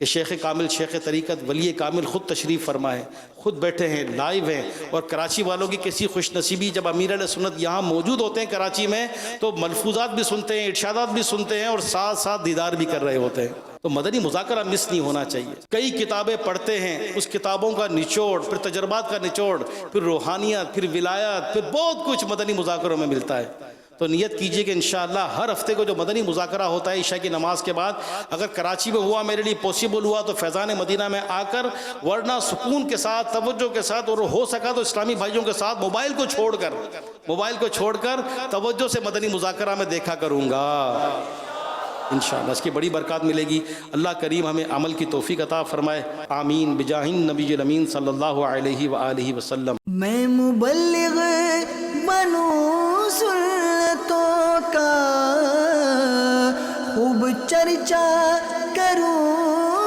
कि शेख कामिल, शेख तरीक़त, वली कामिल खुद तशरीफ़ फरमाए, खुद बैठे हैं, लाइव हैं। और कराची वालों की कैसी खुशनसीबी, जब अमीर अहले सुन्नत यहाँ मौजूद होते हैं कराची में तो मलफूज़ात भी सुनते हैं, इरशादात भी सुनते हैं और साथ साथ दीदार भी कर रहे होते हैं। तो मदनी मुज़ाकरा मिस नहीं होना चाहिए। कई किताबें पढ़ते हैं, उस किताबों का निचोड़, फिर तजर्बात का निचोड़, फिर रूहानियत, फिर विलायत, फिर बहुत कुछ मदनी मुज़ाकरों में मिलता है। तो नियत कीजिए कि इंशाअल्लाह हर हफ्ते को जो मदनी मुज़ाकरा होता है इशा की नमाज के बाद, अगर कराची में हुआ, मेरे लिए पॉसिबल हुआ तो फैज़ान मदीना में आकर, वरना सुकून के साथ, तवज्जो के साथ, और हो सका तो इस्लामी भाइयों के साथ मोबाइल को छोड़कर तवज्जो से मदनी मुज़ाकरा में देखा करूँगा। इंशाअल्लाह इसकी बड़ी बरकत मिलेगी। अल्लाह करीम हमें अमल की तौफीक अता फरमाए। आमीन बिजाहिन नबील अमीन सल्लल्लाहु अलैहि व आलिहि वसल्लम। मैं मुबल्लिग बनूं सुन्नतों का, चर्चा करूं